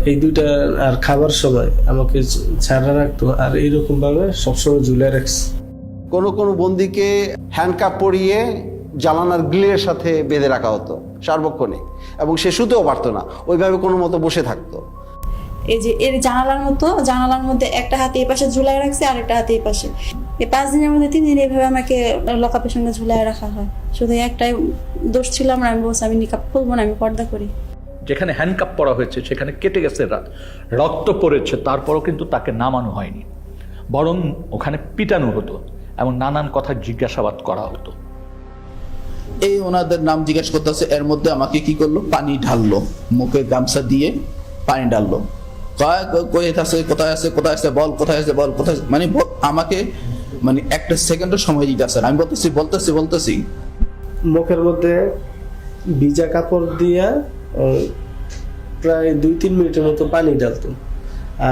এই দুইটা আর খাবার সময় আমাকে ছাড়া রাখতো, আর এইরকম ভাবে সবসময় ঝুলিয়ে রাখছে। কোনো কোনো বন্দিকে হ্যান্ডকাপ পরিয়ে জানালার গ্রিলের সাথে বেঁধে রাখা হতো সার্বক্ষণে, এবং সে শুতেও পারতো না, ওইভাবে কোনো মতো বসে থাকতো। এই যে এর জানালার মধ্যে একটা হাতে এই পাশে ঝুলাই রাখছে আর একটা হাতে এই পাশে। এই 5 দিনের মধ্যে 3 দিন এইভাবে আমাকে লকআপের সঙ্গে ঝুলাই রাখা হয়। শুধু একটাই দোষ ছিল, আমি বলছি আমি নিকাব খুলবো না, আমি পর্দা করি। যেখানে হ্যান্ডকাপ পরা হয়েছে সেখানে কেটে গেছে, রক্ত পড়েছে, তারপরও কিন্তু তাকে নামানো হয়নি, বরং ওখানে পিটানো হতো এবং নানান কথা জিজ্ঞাসাবাদ করা হতো। এই ওনাদের নাম জিজ্ঞেস করতেছে, এর মধ্যে আমাকে কি করলো, পানি ঢাললো, মুখে গামছা দিয়ে পানি ঢাললো। কোথায় আছে বল, কোথায় আছে বল, কোথায়, মানে আমাকে মানে একটা সেকেন্ডের সময় দিতে আসে। আমি বলতেছি মুখের মধ্যে ভিজা কাপড় দিয়ে প্রায় 2-3 মিনিটের মতো পানি ঢালতো,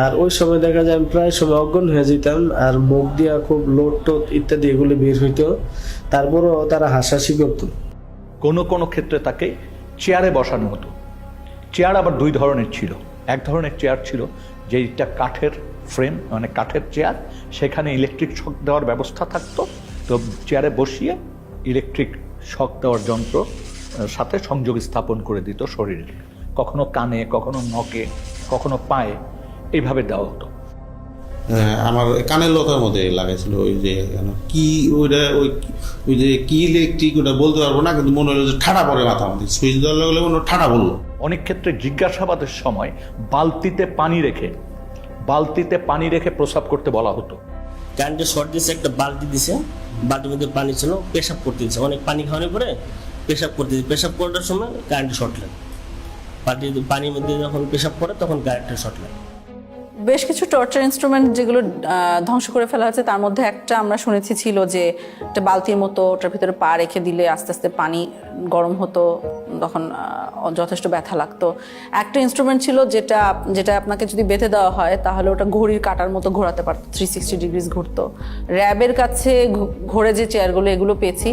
আর ওই সময় দেখা যায় আমি প্রায় সময় অজ্ঞান হয়ে যেতাম, আর মুখ দিয়া খুব লোট টোট ইত্যাদি এগুলো বের হইতো, তারপরও তারা হাসাহাসি করতো। কোনো কোনো ক্ষেত্রে তাকে চেয়ারে বসানো হতো। চেয়ার আবার 2 ধরনের ছিল। এক ধরনের চেয়ার ছিল যেটা কাঠের ফ্রেম, মানে কাঠের চেয়ার, সেখানে ইলেকট্রিক শক দেওয়ার ব্যবস্থা থাকতো। তো চেয়ারে বসিয়ে ইলেকট্রিক শক দেওয়ার যন্ত্র সাথে সংযোগ স্থাপন করে দিত শরীরে, কখনো কানে, কখনো নখে, কখনো পায়ে, এইভাবে দেওয়া হতো। আমার কানের লতার মধ্যে লাগাইছিল, ওই যে কি ওইটা ওই যে কি ইলেকট্রিক ওটা বলতে পারবো না, কিন্তু মনে হলো যে ঠাডা পড়ে মাথা আমাদের, সুইচ দেওয়ার লাগলে মনে ঠাডা বললো। অনেক ক্ষেত্রে জিজ্ঞাসাবাদের সময় বালতিতে পানি রেখে প্রস্রাব করতে বলা হতো। কারেন্টের শর্ট দিয়েছে, একটা বালতি দিছে, বালতির মধ্যে পানি ছিল, পেশাব করতে দিচ্ছে, অনেক পানি খাওয়ানোর পরে পেশাব করতে দিচ্ছে। পেশাব করার সময় কারেন্টের শর্ট লাগে, পানির মধ্যে যখন পেশাব করে তখন কারেন্টের শর্ট লাগে। বেশ কিছু টর্চার ইনস্ট্রুমেন্ট যেগুলো ধ্বংস করে ফেলা হয়েছে, তার মধ্যে একটা আমরা শুনেছি ছিল যে একটা বালতির মতো, ওটার ভিতরে পা রেখে দিলে আস্তে আস্তে পানি গরম হতো, তখন যথেষ্ট ব্যথা লাগতো। একটা ইনস্ট্রুমেন্ট ছিল যেটা আপনাকে যদি বেঁধে দেওয়া হয় তাহলে ওটা ঘড়ির কাঁটার মতো ঘোরাতে পারতো, 360 ডিগ্রিজ ঘুরতো। র্যাবের কাছে ঘোরে যে চেয়ারগুলো, এগুলো পেয়েছি।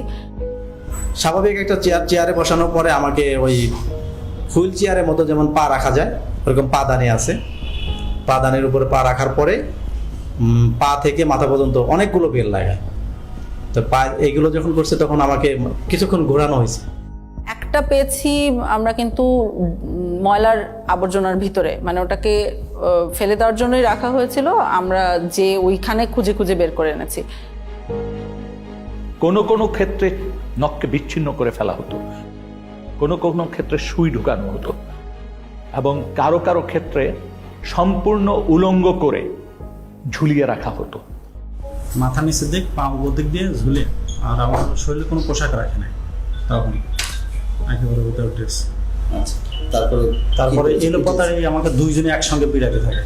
স্বাভাবিক একটা চেয়ারে বসানোর পরে আমাকে ওই হুইল চেয়ারের মতো যেমন পা রাখা যায় ওরকম পাদানি আছে, পাদানের উপরে পা রাখার পরে পা থেকে মাথা পর্যন্ত অনেকগুলো বেল লাগায়। তো পা এইগুলো যখন করছে তখন আমাকে কিছুক্ষণ ঘোরানো হয়েছে। একটা পেয়েছি আমরা কিন্তু ময়লার আবর্জনার ভিতরে, মানে ওটাকে ফেলে দেওয়ার জন্যই রাখা হয়েছিল, আমরা যে ওইখানে খুঁজে খুঁজে বের করে এনেছি। কোনো কোনো ক্ষেত্রে নখকে বিচ্ছিন্ন করে ফেলা হতো। কোনো কোনো ক্ষেত্রে সুই ঢুকানো হতো এবং কারো কারো ক্ষেত্রে সম্পূর্ণ উলঙ্গ করে ঝুলিয়ে রাখা হতো। মাথা নিচে দিক পা উপর দিক দিয়ে ঝুলে, আর আমার শরীরে কোনো পোশাক রাখে নাই তখন, একেবারে উইদাউট ড্রেস। তারপরে এলো পতারে আমাকে দুইজনে একসঙ্গে পিড়াতে থাকে।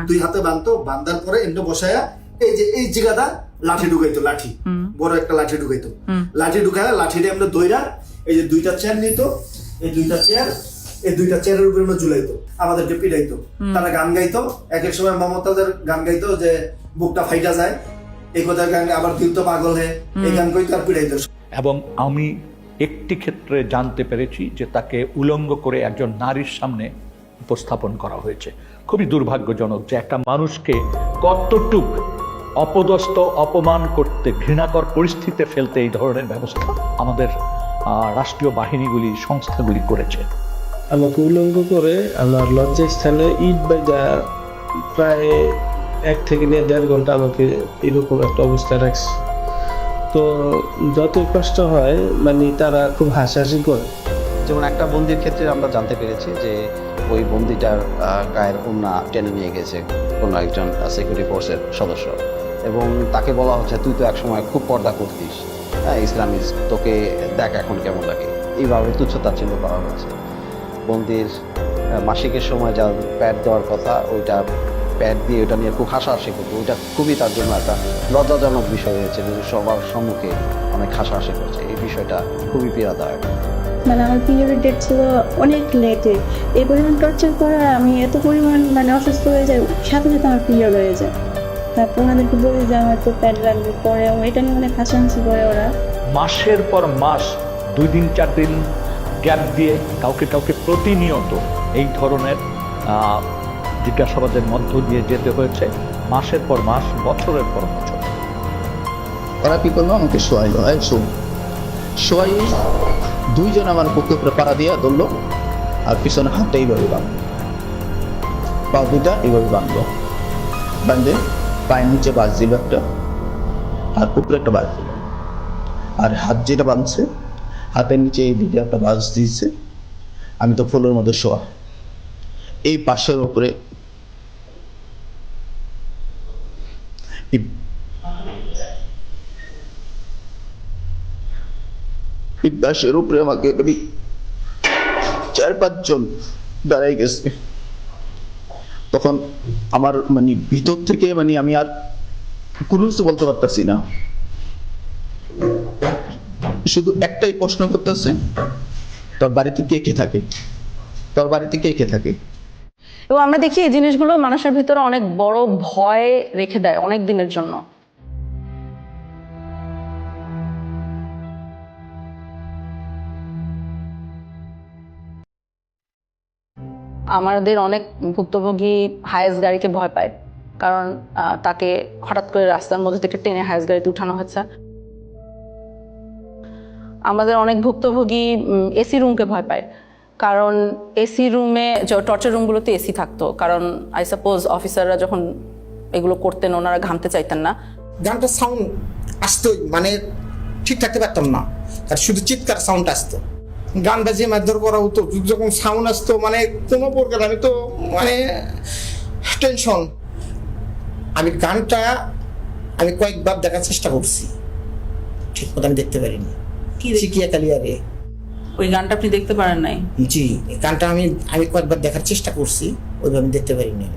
দুই হাতে বাঁধতো, বাঁধার পরে এমনি বসায়া এই যে এই জায়গাটা লাঠি ঢুকাইতো, লাঠি বড় একটা লাঠি ঢুকাইতো, লাঠি ঢুকায় লাঠিটা এমনি দইরা এই যে দুইটা চেয়ার নিত, এই দুইটা চেয়ারের উপরে এমনি ঝুলাইতো, আমাদেরকে পিড়াইতো। তারা গান গাইতো, এক এক সময় মমতাজের গান গাইতো যে বুকটা ফাইটা যায়, এই কথার গান, আবার তুই তো পাগল হে, এই গান কইতো আর পিড়াইতো। এবং আমি একটি ক্ষেত্রে জানতে পেরেছি যে তাকে উলঙ্গ করে একজন নারীর সামনে উপস্থাপন করা হয়েছে। খুবই দুর্ভাগ্যজনক যে একটা মানুষকে কতটুক অপদস্থ, অপমান করতে, ঘৃণাকর পরিস্থিতিতে ফেলতে এই ধরনের ব্যবস্থা আমাদের রাষ্ট্রীয় বাহিনীগুলি, সংস্থাগুলি করেছে। আমাকে উলঙ্গ করে আমার লজ্জাস্থানে ইট বাইজা প্রায় 1 থেকে 1.5 ঘন্টা আমাকে এরকম একটা অবস্থায় রাখছে। তো যতই কষ্ট হয় মানে তারা খুব হাসাহাসি করে। যেমন একটা বন্দির ক্ষেত্রে আমরা জানতে পেরেছি যে ওই বন্দিটার গায়ের ওড়না টেনে নিয়ে গেছে কোনো একজন সিকিউরিটি ফোর্সের সদস্য, এবং তাকে বলা হচ্ছে তুই তো একসময় খুব পর্দা করতিস, ইসলামিস্ট, তোকে দেখ এখন কেমন লাগে। এইভাবে তুচ্ছতাচ্ছিল্য করা হয়েছে। বন্দির মাসিকের সময় যা প্যাড দেওয়ার কথা, ওইটা প্যাড দিয়ে ওটা নিয়ে খুব হাসাহাসি করতো। ওইটা খুবই তার জন্য একটা লজ্জাজনক বিষয় হয়েছে যে সবার সম্মুখে অনেক হাসাহাসি করছে। এই বিষয়টা খুবই পীড়াদায়ক। মানে আমার পিরিয়ড ডেট ছিল অনেক লেটে, এই পরিমাণ টর্চার করা, আমি এত পরিমাণ মানে অসুস্থ হয়ে যাই, সাথে সাথে আমার পিরিয়ড হয়ে যায়। তারপর ওনাদেরকে বলি যে আমার তো প্যাড লাগবে, পরে এটা নিয়ে অনেক হাসাহাসি করে ওরা। মাসের পর মাস 2 দিন 4 দিন গ্যাপ দিয়ে কাউকে কাউকে প্রতিনিয়ত এই ধরনের জিজ্ঞাসাবাদের মধ্য দিয়ে যেতে হয়েছে, মাসের পর মাস, বছরের পর বছর। ওরা কি করলো, আমাকে শোয়াইলো, শোয়াই 2 জন আমার বুকের উপরে পাড়া দিয়ে ধরলো, আর পিছনে হাতটা এইভাবে বাঁধলো, পা 2টা এইভাবে বাঁধলো, বাঁধে পায়ের নিচে বাঁশ দিল একটা, আর উপরে একটা বাঁশ দিল, আর হাত যেটা বাঁধছে হাতের নিচে এই দিকে একটা বাঁশ দিয়েছে। আমি তো ফুলের মধ্যে শোয়া, এই পাশের উপরে বাঁশের উপরে আমাকে 4-5 জন দাঁড়াই গেছে। তখন আমার মানে ভিতর থেকে মানে আমি আর কোনো কিছু বলতে পারতেছি না, শুধু একটাই প্রশ্ন করতেছে, তোর বাড়িতে কে কে থাকে, তোর বাড়িতে কে কে থাকে। এবং আমরা দেখি এই জিনিসগুলো মানুষের ভিতরে অনেক বড় ভয় রেখে দেয় অনেক দিনের জন্য। আমাদের অনেক ভুক্তভোগী হায়েস গাড়িকে ভয় পায়, কারণ তাকে হঠাৎ করে রাস্তার মধ্যে থেকে টেনে হায়েস গাড়িতে উঠানো হয়েছে। আমাদের অনেক ভুক্তভোগী এসি রুমকে ভয় পায়, কারণ এসি রুমে, টর্চার রুমগুলোতে এসি থাকতো, কারণ আই সাপোজ অফিসাররা যখন এগুলো করতেন ওনারা ঘামতে চাইতেন না। গানটা সাউন্ড আসতোই, মানে ঠিক থাকতে পারতাম না, আর শুধু চিৎকার সাউন্ড আসতো। গান বাজিয়ে মারধর করা হতো, যখন সাউন্ড আসতো মানে কোনো প্রকার, আমি তো মানে টেনশন। আমি গানটা আমি কয়েকবার দেখার চেষ্টা করছি, ঠিক মতো আমি দেখতে পারিনি। চিকিয়া কালিয়ারে ওই গানটা আপনি দেখতে পারেন নাই? জি, গানটা আমি কয়েকবার দেখার চেষ্টা করছি, ওইভাবে আমি দেখতে পারিনি।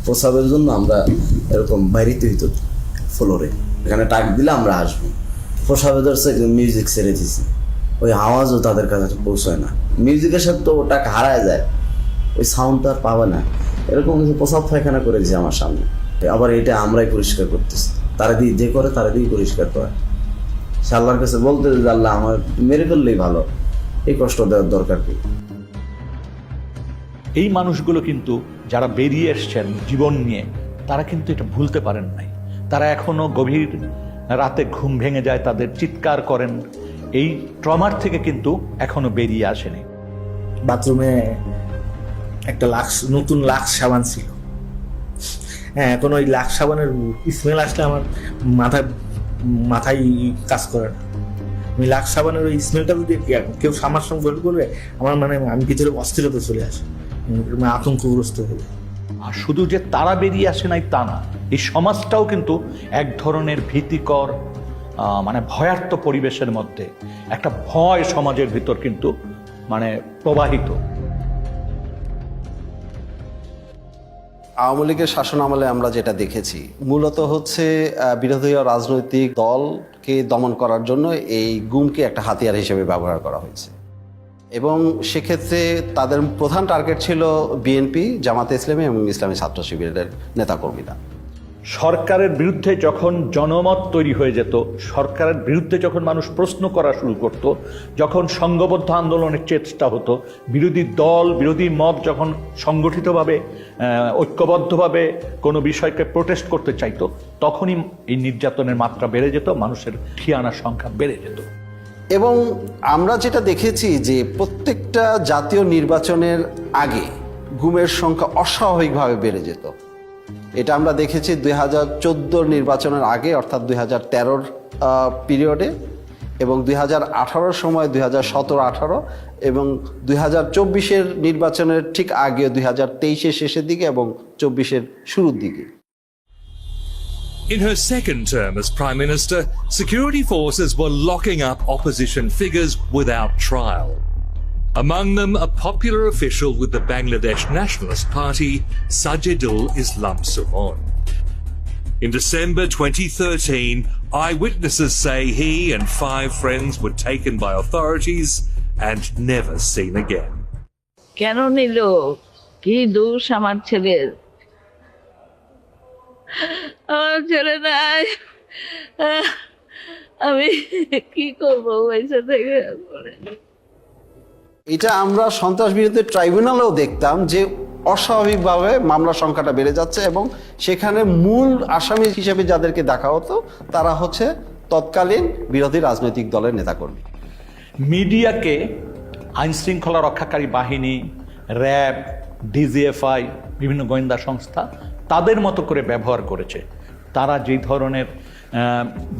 প্রসাবের জন্য আমরা এরকম বাইরেতে হইতো ফ্লোরে, এখানে টাক দিলে আমরা আসবো। প্রসাবে ধরছে মিউজিক ছেড়ে দিছি, ওই আওয়াজও তাদের কাছে পৌঁছায় না, মিউজিকের সাথে তো ওটাকে হারায় যায়, ওই সাউন্ডটা আর পাবে না। এরকম কিছু প্রসাব পায়খানা করেছে আমার সামনে, আবার এটা আমরাই পরিষ্কার করতেছি, তারা দিয়ে যে করে তারা দিয়ে পরিষ্কার করে। সে আল্লাহর কাছে বলতে যে আল্লাহ আমার মেরে ফেললেই ভালো, এই কষ্ট দেওয়ার দরকার কি। এই মানুষগুলো কিন্তু যারা বেরিয়ে এসছেন জীবন নিয়ে, তারা কিন্তু এটা ভুলতে পারেন নাই। তারা এখনো গভীর রাতে ঘুম ভেঙে যায়, তাদের চিৎকার করেন এই ট্রমার থেকে কিন্তু এখনো বেরিয়ে আসেনি। বাথরুমে একটা নতুন লাক্স সাবান ছিল। হ্যাঁ, এখন ওই লাক্স সাবানের স্মেল আসলে আমার মাথায় কাজ করে না। আমি লাক্স সাবানের ওই স্মেলটা যদি কেউ আমার সঙ্গে বের করবে, আমার আমি ভিতরে অস্থিরতা চলে আসে, আতঙ্কগ্রস্ত হয়ে যায়। আর শুধু যে তারা বেরিয়ে আসে নাই তা না, এই সমাজটাও কিন্তু এক ধরনের ভীতিকর ভয়ার্থ পরিবেশের মধ্যে একটা ভয় সমাজের ভিতর কিন্তু প্রবাহিত। আওয়ামী লীগের শাসন আমলে আমরা যেটা দেখেছি মূলত হচ্ছে বিরোধী রাজনৈতিক দলকে দমন করার জন্য এই গুমকে একটা হাতিয়ার হিসেবে ব্যবহার করা হয়েছে, এবং সেক্ষেত্রে তাদের প্রধান টার্গেট ছিল বিএনপি, জামাতে ইসলামী এবং ইসলামী ছাত্র শিবিরের নেতাকর্মীরা। সরকারের বিরুদ্ধে যখন জনমত তৈরি হয়ে যেত, সরকারের বিরুদ্ধে যখন মানুষ প্রশ্ন করা শুরু করত, যখন সংঘবদ্ধ আন্দোলনের চেষ্টা হতো, বিরোধী দল বিরোধী মত যখন সংগঠিতভাবে ঐক্যবদ্ধভাবে কোনো বিষয়কে প্রোটেস্ট করতে চাইতো, তখনই এই নির্যাতনের মাত্রা বেড়ে যেত, মানুষের ঠিয়ানার সংখ্যা বেড়ে যেত। এবং আমরা যেটা দেখেছি যে প্রত্যেকটা জাতীয় নির্বাচনের আগে গুমের সংখ্যা অস্বাভাবিকভাবে বেড়ে যেত। এটা আমরা দেখেছি 2014 নির্বাচনের আগে, অর্থাৎ 2013 পিরিয়ডে, এবং 2018 সময় 2017-18, এবং 2024 নির্বাচনের ঠিক আগে 2023 শেষের দিকে এবং 24 শুরুর দিকে। In her second term as Prime Minister, security forces were locking up opposition figures without trial. Among them, a popular official with the Bangladesh Nationalist Party, Sajidul Islam Sumon. In December 2013, eyewitnesses say he and 5 friends were taken by authorities and never seen again. কেন নিল? কি দোষ আমার ছেলের? আমার ছেলে নাই, আমি কি করবো পয়সা থেকে? এটা আমরা সন্ত্রাস বিরোধী ট্রাইব্যুনালেও দেখতাম যে অস্বাভাবিকভাবে মামলার সংখ্যাটা বেড়ে যাচ্ছে, এবং সেখানে মূল আসামি হিসেবে যাদেরকে দেখা হতো তারা হচ্ছে তৎকালীন বিরোধী রাজনৈতিক দলের নেতাকর্মী। মিডিয়াকে আইনশৃঙ্খলা রক্ষাকারী বাহিনী, র্যাব, ডিজিএফআই, বিভিন্ন গোয়েন্দা সংস্থা তাদের মতো করে ব্যবহার করেছে। তারা যেই ধরনের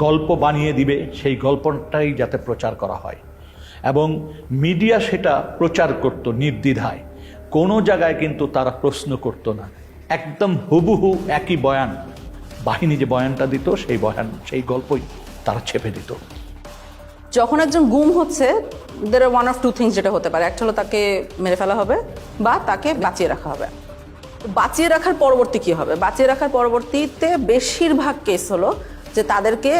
গল্প বানিয়ে দিবে সেই গল্পটাই যাতে প্রচার করা হয়, এবং মিডিয়া সেটা প্রচার করত নির্দ্বিধায়। কোনো জায়গায় কিন্তু তারা প্রশ্ন করতো না, একদম হুবহু একই বয়ান, বাহিনী যে বয়ানটা দিত সেই গল্পই তারা ছেপে দিত। যখন একজন গুম হচ্ছে, there are one of two things যেটা হতে পারে। একটা হলো তাকে মেরে ফেলা হবে বা তাকে বাঁচিয়ে রাখা হবে। বাঁচিয়ে রাখার পরবর্তী কি হবে? বাঁচিয়ে রাখার পরবর্তীতে বেশিরভাগ কেস হলো যে তাদেরকে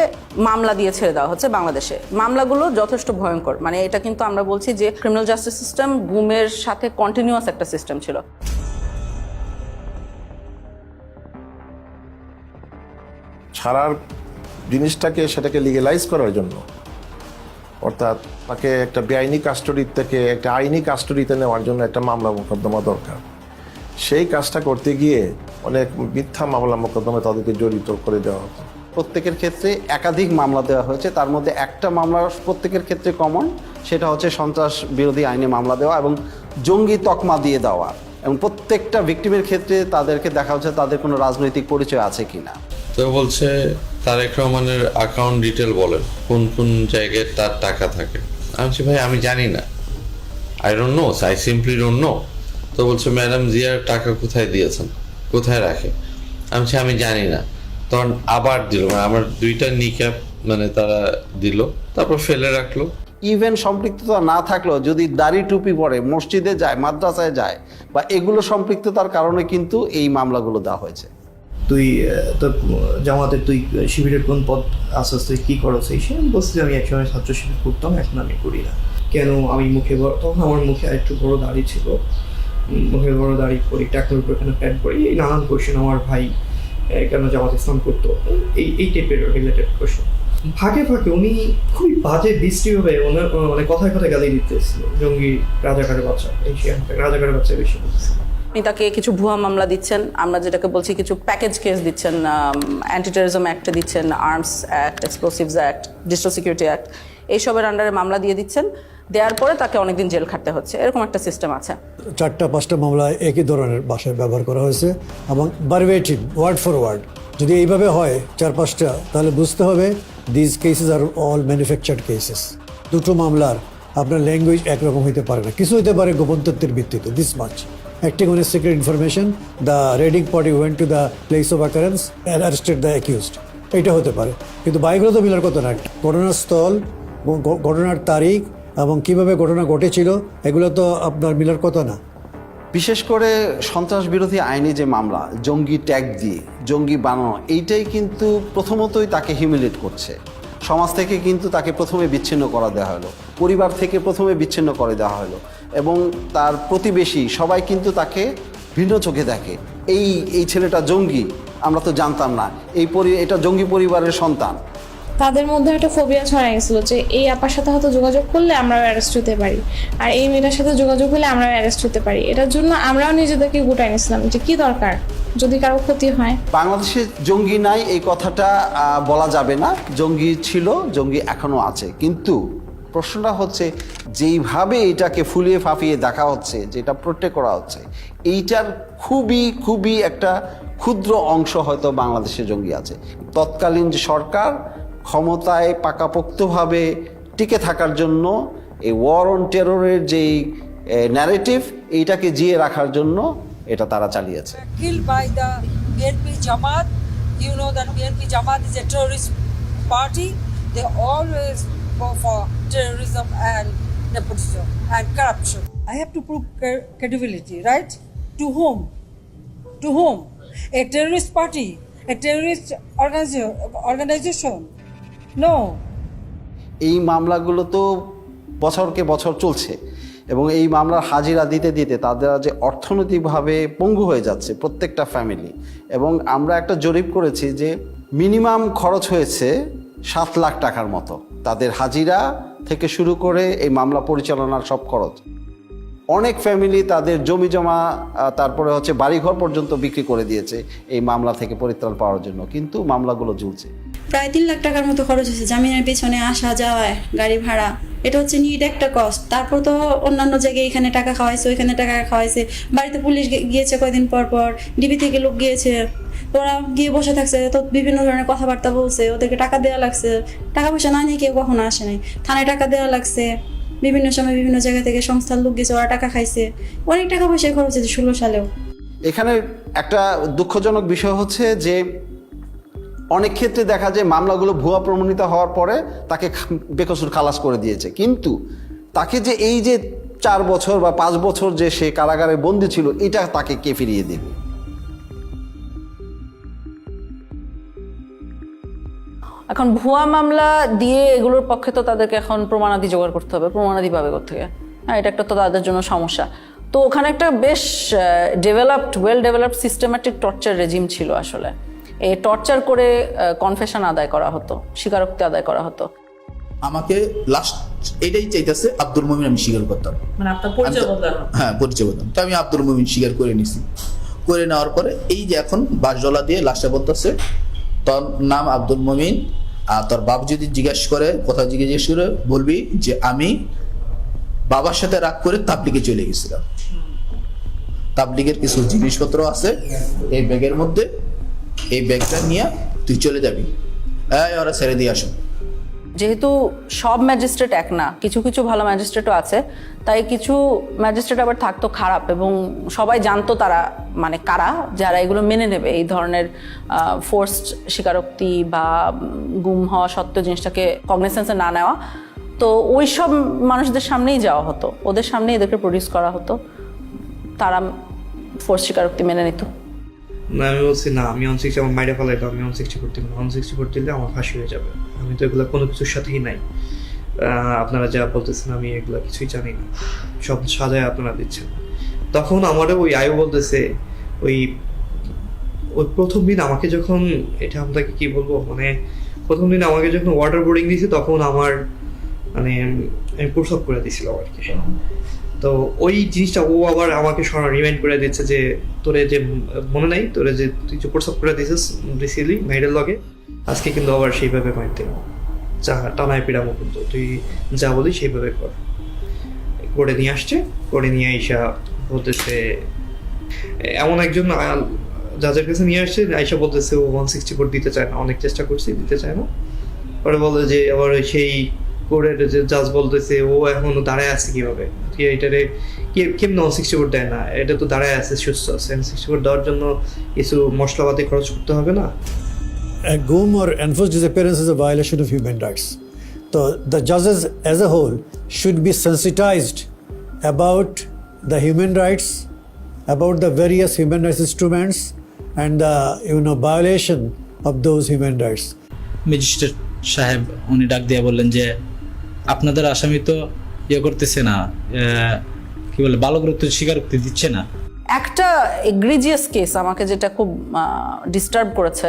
মামলা দিয়ে ছেড়ে দেওয়া হচ্ছে। বাংলাদেশে মামলাগুলো যথেষ্ট ভয়ঙ্কর, এটা কিন্তু আমরা বলছি যে ক্রিমিনাল জাস্টিস সিস্টেম গুমের সাথে কন্টিনিউয়াস একটা সিস্টেম ছিল। ছাড়ার জিনিসটাকে সেটাকে লিগেলাইজ করার জন্য, অর্থাৎ তাকে একটা বেআইনি কাস্টডি থেকে একটা আইনি কাস্টডিতে নেওয়ার জন্য একটা মামলা মোকদ্দমা দরকার। সেই কাজটা করতে গিয়ে অনেক মিথ্যা মামলা মোকদ্দমা তাদেরকে জড়িত করে দেওয়া হতো। প্রত্যেকের ক্ষেত্রে একাধিক মামলা দেওয়া হয়েছে, তার মধ্যে একটা মামলা প্রত্যেকের ক্ষেত্রে কমন, সেটা হচ্ছে সন্ত্রাস বিরোধী আইনে মামলা দেওয়া এবং জঙ্গি তকমা দিয়ে দেওয়া, এবং প্রত্যেকটা ভিকটিমের ক্ষেত্রে তাদেরকে দেখা হচ্ছে তাদের কোনো রাজনৈতিক পরিচয় আছে কিনা। তো বলছে তারেক রহমানের অ্যাকাউন্ট ডিটেল বলেন, কোন কোন জায়গায় তার টাকা থাকে। আমি বলছি ভাই আমি জানি না, I don't know, I simply don't know. তো বলছে ম্যাডাম জিয়ার টাকা কোথায় দিয়েছেন, কোথায় রাখে। আমি বলছি আমি জানি না। তখন আবার দিল, আমার 2টা নিক্যাপ তারা দিল, তারপর ফেলে রাখলো। ইভেন সম্পৃক্ততা না থাকলেও যদি দাড়ি টুপি পরে মসজিদে যায়, মাদ্রাসায় যায়, বা এগুলো সম্পৃক্ততার কারণে কিন্তু এই মামলাগুলো দেওয়া হয়েছে। তুই তোর জামাতের তুই শিবিরের কোন পদ আসাস, তুই কী করছ? এই সে বলছি আমি একসময় ছাত্র শিবির করতাম, এখন আমি করি না। কেন? আমি মুখে তখন আমার মুখে একটু বড় দাড়ি ছিল, মুখে বড় দাড়ি করি, টাকার উপর এখানে প্যান্ট করি, এই নানান কোয়েশ্চেন। আমার ভাই কেন জামাত ইসলাম করতো, এই টাইপের রিলেটেড কোয়েশ্চেন। ফাঁকে ফাঁকে উনি খুবই বাজে বৃষ্টিভাবে ওনার কথায় কথায় গালি দিতেছিল, জঙ্গি, রাজাকারের বাচ্চা, এই রাজাকারের বাচ্চা বেশি বলতেছে। আপনি তাকে কিছু ভুয়া মামলা দিচ্ছেন, আমরা যেটাকে বলছি কিছু প্যাকেজ কেস দিচ্ছেন, অ্যান্টি টেররিজম অ্যাক্টে দিচ্ছেন, arms act, explosives act, digital security act, এইসবের আন্ডারে মামলা দিয়ে দিচ্ছেন, দেওয়ার পরে তাকে অনেকদিন জেল খাটতে হচ্ছে, এরকম একটা সিস্টেম আছে। 4-5টা মামলায় একই ধরনের ভাষায় ব্যবহার করা হয়েছে এবং ভার্বেটিম ওয়ার্ড ফর ওয়ার্ড। যদি এইভাবে হয় 4-5টা, তাহলে বুঝতে হবে this cases are all manufactured cases. দুটো মামলার আপনার ল্যাঙ্গুয়েজ একরকম হইতে পারে না, কিছু হইতে পারে গোপন তথ্যের ভিত্তিতে, this much. Acting on a secret information, the raiding party went to the place of occurrence and arrested the accused. এটা হতে পারে, কিন্তু বাইকগুলো তো মিলার কথা না। ঘটনার স্থল, ঘটনার তারিখ এবং কিভাবে ঘটনা ঘটেছিল, এগুলো তো আপনার মিলার কথা না। বিশেষ করে সন্ত্রাস বিরোধী আইনে যে মামলা, জঙ্গি ট্যাগ দিয়ে জঙ্গি বানানো, এইটাই কিন্তু প্রথমতই তাকে হিউমিলেট করছে। সমাজ থেকে কিন্তু তাকে প্রথমে বিচ্ছিন্ন করা দেওয়া হলো, পরিবার থেকে প্রথমে বিচ্ছিন্ন করে দেওয়া হলো, এবং তার প্রতিবেশী সবাই কিন্তু তাকে ভিন্ন চোখে দেখে। এই ছেলেটা জঙ্গি, আমরা তো জানতাম না, এটা জঙ্গি পরিবারের সন্তান। তাদের মধ্যে একটা ফোবিয়া ছড়াই গেছিল যে এই আপার সাথে হয়তো যোগাযোগ করলে আমরাও অ্যারেস্ট হতে পারি, আর এই মেয়েটার সাথে যোগাযোগ হলে আমরাও অ্যারেস্ট হতে পারি। এটার জন্য আমরাও নিজেদেরকে গোটাই নিয়েছিলাম যে কি দরকার যদি কারো ক্ষতি হয়। বাংলাদেশে জঙ্গি নাই এই কথাটা বলা যাবে না, জঙ্গি ছিল, জঙ্গি এখনো আছে, কিন্তু প্রশ্নটা হচ্ছে যেইভাবে এটাকে ফুলিয়ে ফাঁপিয়ে দেখা হচ্ছে, যেটা প্রোটেক্ট করা হচ্ছে, এইটার খুবই একটা ক্ষুদ্র অংশ হয়তো বাংলাদেশে জঙ্গি আছে। তৎকালীন যে সরকার ক্ষমতায় পাকাপোক্তভাবে টিকে থাকার জন্য এই ওয়ার অন টেররের যেই ন্যারেটিভ, এইটাকে জিয়ে রাখার জন্য এটা তারা চালিয়েছে। Killed by the BNP Jamaat. You know that BNP Jamaat is a terrorist party. They always go for terrorism and nepotism and corruption. I have to prove credibility, right? To whom? To whom? A terrorist party? A terrorist organization? No. এই মামলাগুলো তো বছরকে বছর চলছে, এবং এই মামলার হাজিরা দিতে দিতে তাদের যে অর্থনৈতিকভাবে পঙ্গু হয়ে যাচ্ছে প্রত্যেকটা ফ্যামিলি। এবং আমরা একটা জরিপ করেছি যে মিনিমাম খরচ হয়েছে 7 লাখ টাকার মতো, তাদের হাজিরা থেকে শুরু করে এই মামলা পরিচালনার সব খরচ। অনেক ফ্যামিলি তাদের জমি জমা, তারপরে হচ্ছে বাড়িঘর পর্যন্ত বিক্রি করে দিয়েছে এই মামলা থেকে পরিত্রাণ পাওয়ার জন্য, কিন্তু মামলাগুলো ঝুলছে। প্রায় 3 লাখ টাকার মতো খরচ হয়েছে জামিনের পেছনে, আসা যাওয়ায়, গাড়ি ভাড়া, এটা হচ্ছে নিড একটা কস্ট। তারপর তো অন্যান্য জায়গায় এখানে টাকা খাওয়াইছে, ওইখানে টাকা খাওয়াইছে, বাড়িতে পুলিশ গিয়েছে কয়দিন পর পর, ডিবি থেকে লোক গিয়েছে, ওরা গিয়ে বসে থাকছে, তো বিভিন্ন ধরনের কথাবার্তা বলছে, ওদেরকে টাকা দেওয়া লাগছে, টাকা পয়সা না নিয়ে কেউ কখনো আসে নাই, থানায় টাকা দেওয়া লাগছে, বিভিন্ন সময় বিভিন্ন জায়গা থেকে সংস্থার লোক গেছে, ওরা টাকা খাইছে, অনেক টাকা পয়সা খরচ হয়েছে 16 সালেও। এখানে একটা দুঃখজনক বিষয় হচ্ছে যে অনেক ক্ষেত্রে দেখা যায় মামলাগুলো ভুয়া প্রমাণিত হওয়ার পরে তাকে বেকসুর খালাস করে দিয়েছে, কিন্তু তাকে যে এই যে 4 বছর বা 5 বছর যে সে কারাগারে বন্দী ছিল, এটা তাকে কে ফিরিয়ে দেবে? এখন ভুয়া মামলা দিয়ে এগুলোর পক্ষে তো তাদেরকে এখন প্রমাণাদি জোগাড় করতে হবে, প্রমাণাদি পাবে কোত্থেকে? হ্যাঁ, এটা একটা তো তাদের জন্য সমস্যা। তো ওখানে একটা বেশ well developed systematic torture regime ছিল আসলে। এই টর্চার করে কনফেশন আদায় করা হতো, স্বীকারোক্তি আদায় করা হতো। আমাকে লাস্ট এটাই চাইতেছে আব্দুল মুমিন আমি স্বীকার করতাম, মানে আপনার পরিচয় বদলানো। হ্যাঁ, পরিচয় বদলানো। তো আমি আব্দুল মুমিন স্বীকার করে নিছি, করে নেওয়ার পরে এই যে এখন বাসজলা দিয়ে লাস্টে বলতেছে তোর নাম আব্দুল মুমিন, আর তোর বাপ যদি জিজ্ঞেস করে, কথা জিজ্ঞেস করে বলবি যে আমি বাবার সাথে রাগ করে তাবলিগে চলে গেছিলাম, তাবলিগের কিছু জিনিসপত্র আছে এই ব্যাগের মধ্যে, এই ব্যাগটা নিয়ে তুই চলে যাবি, ওরা ছেড়ে দিয়ে আসো। যেহেতু সব ম্যাজিস্ট্রেট এক না, কিছু কিছু ভালো ম্যাজিস্ট্রেটও আছে, তাই কিছু ম্যাজিস্ট্রেট আবার থাকতো খারাপ, এবং সবাই জানতো তারা মানে কারা, যারা এগুলো মেনে নেবে, এই ধরনের ফোর্সড স্বীকারোক্তি বা গুম হওয়া সত্ত্বেও জিনিসটাকে কগনিসেন্সে না নেওয়া। তো ওই সব মানুষদের সামনেই যাওয়া হতো, ওদের সামনেই এদেরকে প্রডিউস করা হতো, তারা ফোর্স স্বীকারোক্তি মেনে নিত। না, আমি বলছি না, আমি 160 আমার মাইরা ফেলাইতো, আমি 160 করতে না, 160 করতে দিলে আমার ফাঁসি হয়ে যাবে, আমি তো এগুলো কোনো কিছুর সাথেই নাই। আপনারা যা বলতেছেন আমি এগুলো কিছুই জানি না, সব সাজায় আপনারা দিচ্ছেন। তখন আমারও ওই আয়ু বলতেছে, ওই প্রথম দিন আমাকে যখন, এটা আপনাকে কি বলবো, মানে প্রথম দিন আমাকে যখন ওয়াটার বোর্ডিং দিয়েছে, তখন আমার মানে আমি প্রসব করে দিয়েছিল আর কি। তো ওই জিনিসটা ও আবার আমাকে রিমাইন্ড করে দিচ্ছে যে তোরে যে মনে নাই, তোরে যে তুই যে প্রসব করে দিয়েছিস রিসিলি মেয়েদের লগে, আজকে কিন্তু আবার সেইভাবে মাইতে টানায় পিড়ামো, কিন্তু তুই যা বলি সেইভাবে কর। করে নিয়ে আসছে, করে নিয়ে আইসা বলতেছে, এমন একজন জাজের কাছে নিয়ে আসছে, আইসা বলতেছে ও 164 দিতে চায় না, অনেক চেষ্টা করছি দিতে চায় না। পরে বলে যে আবার সেই কোর্টের যে জাজ বলতেছে ও এখনো দাঁড়ায় আছে কিভাবে, তুই এইটারে কেমন 164 দেয় না, এটা তো দাঁড়ায় আছে সুস্থ আছে, 164 দেওয়ার জন্য কিছু মশলাপাতি খরচ করতে হবে না। A GUM or enforced disappearance is a violation of human rights. So the judges as a whole should be sensitized about the human rights, about the various human rights instruments and the violation of those human rights. Magistrate সাহেব উনি ডাক দিয়ে বললেন যে আপনাদের আসামি তো করতেছে না, কি বলে বালকরূপের স্বীকারোক্তি দিচ্ছে না। একটা এগ্রিজিয়াস কেস আমাকে যেটা খুব ডিস্টার্ব করেছে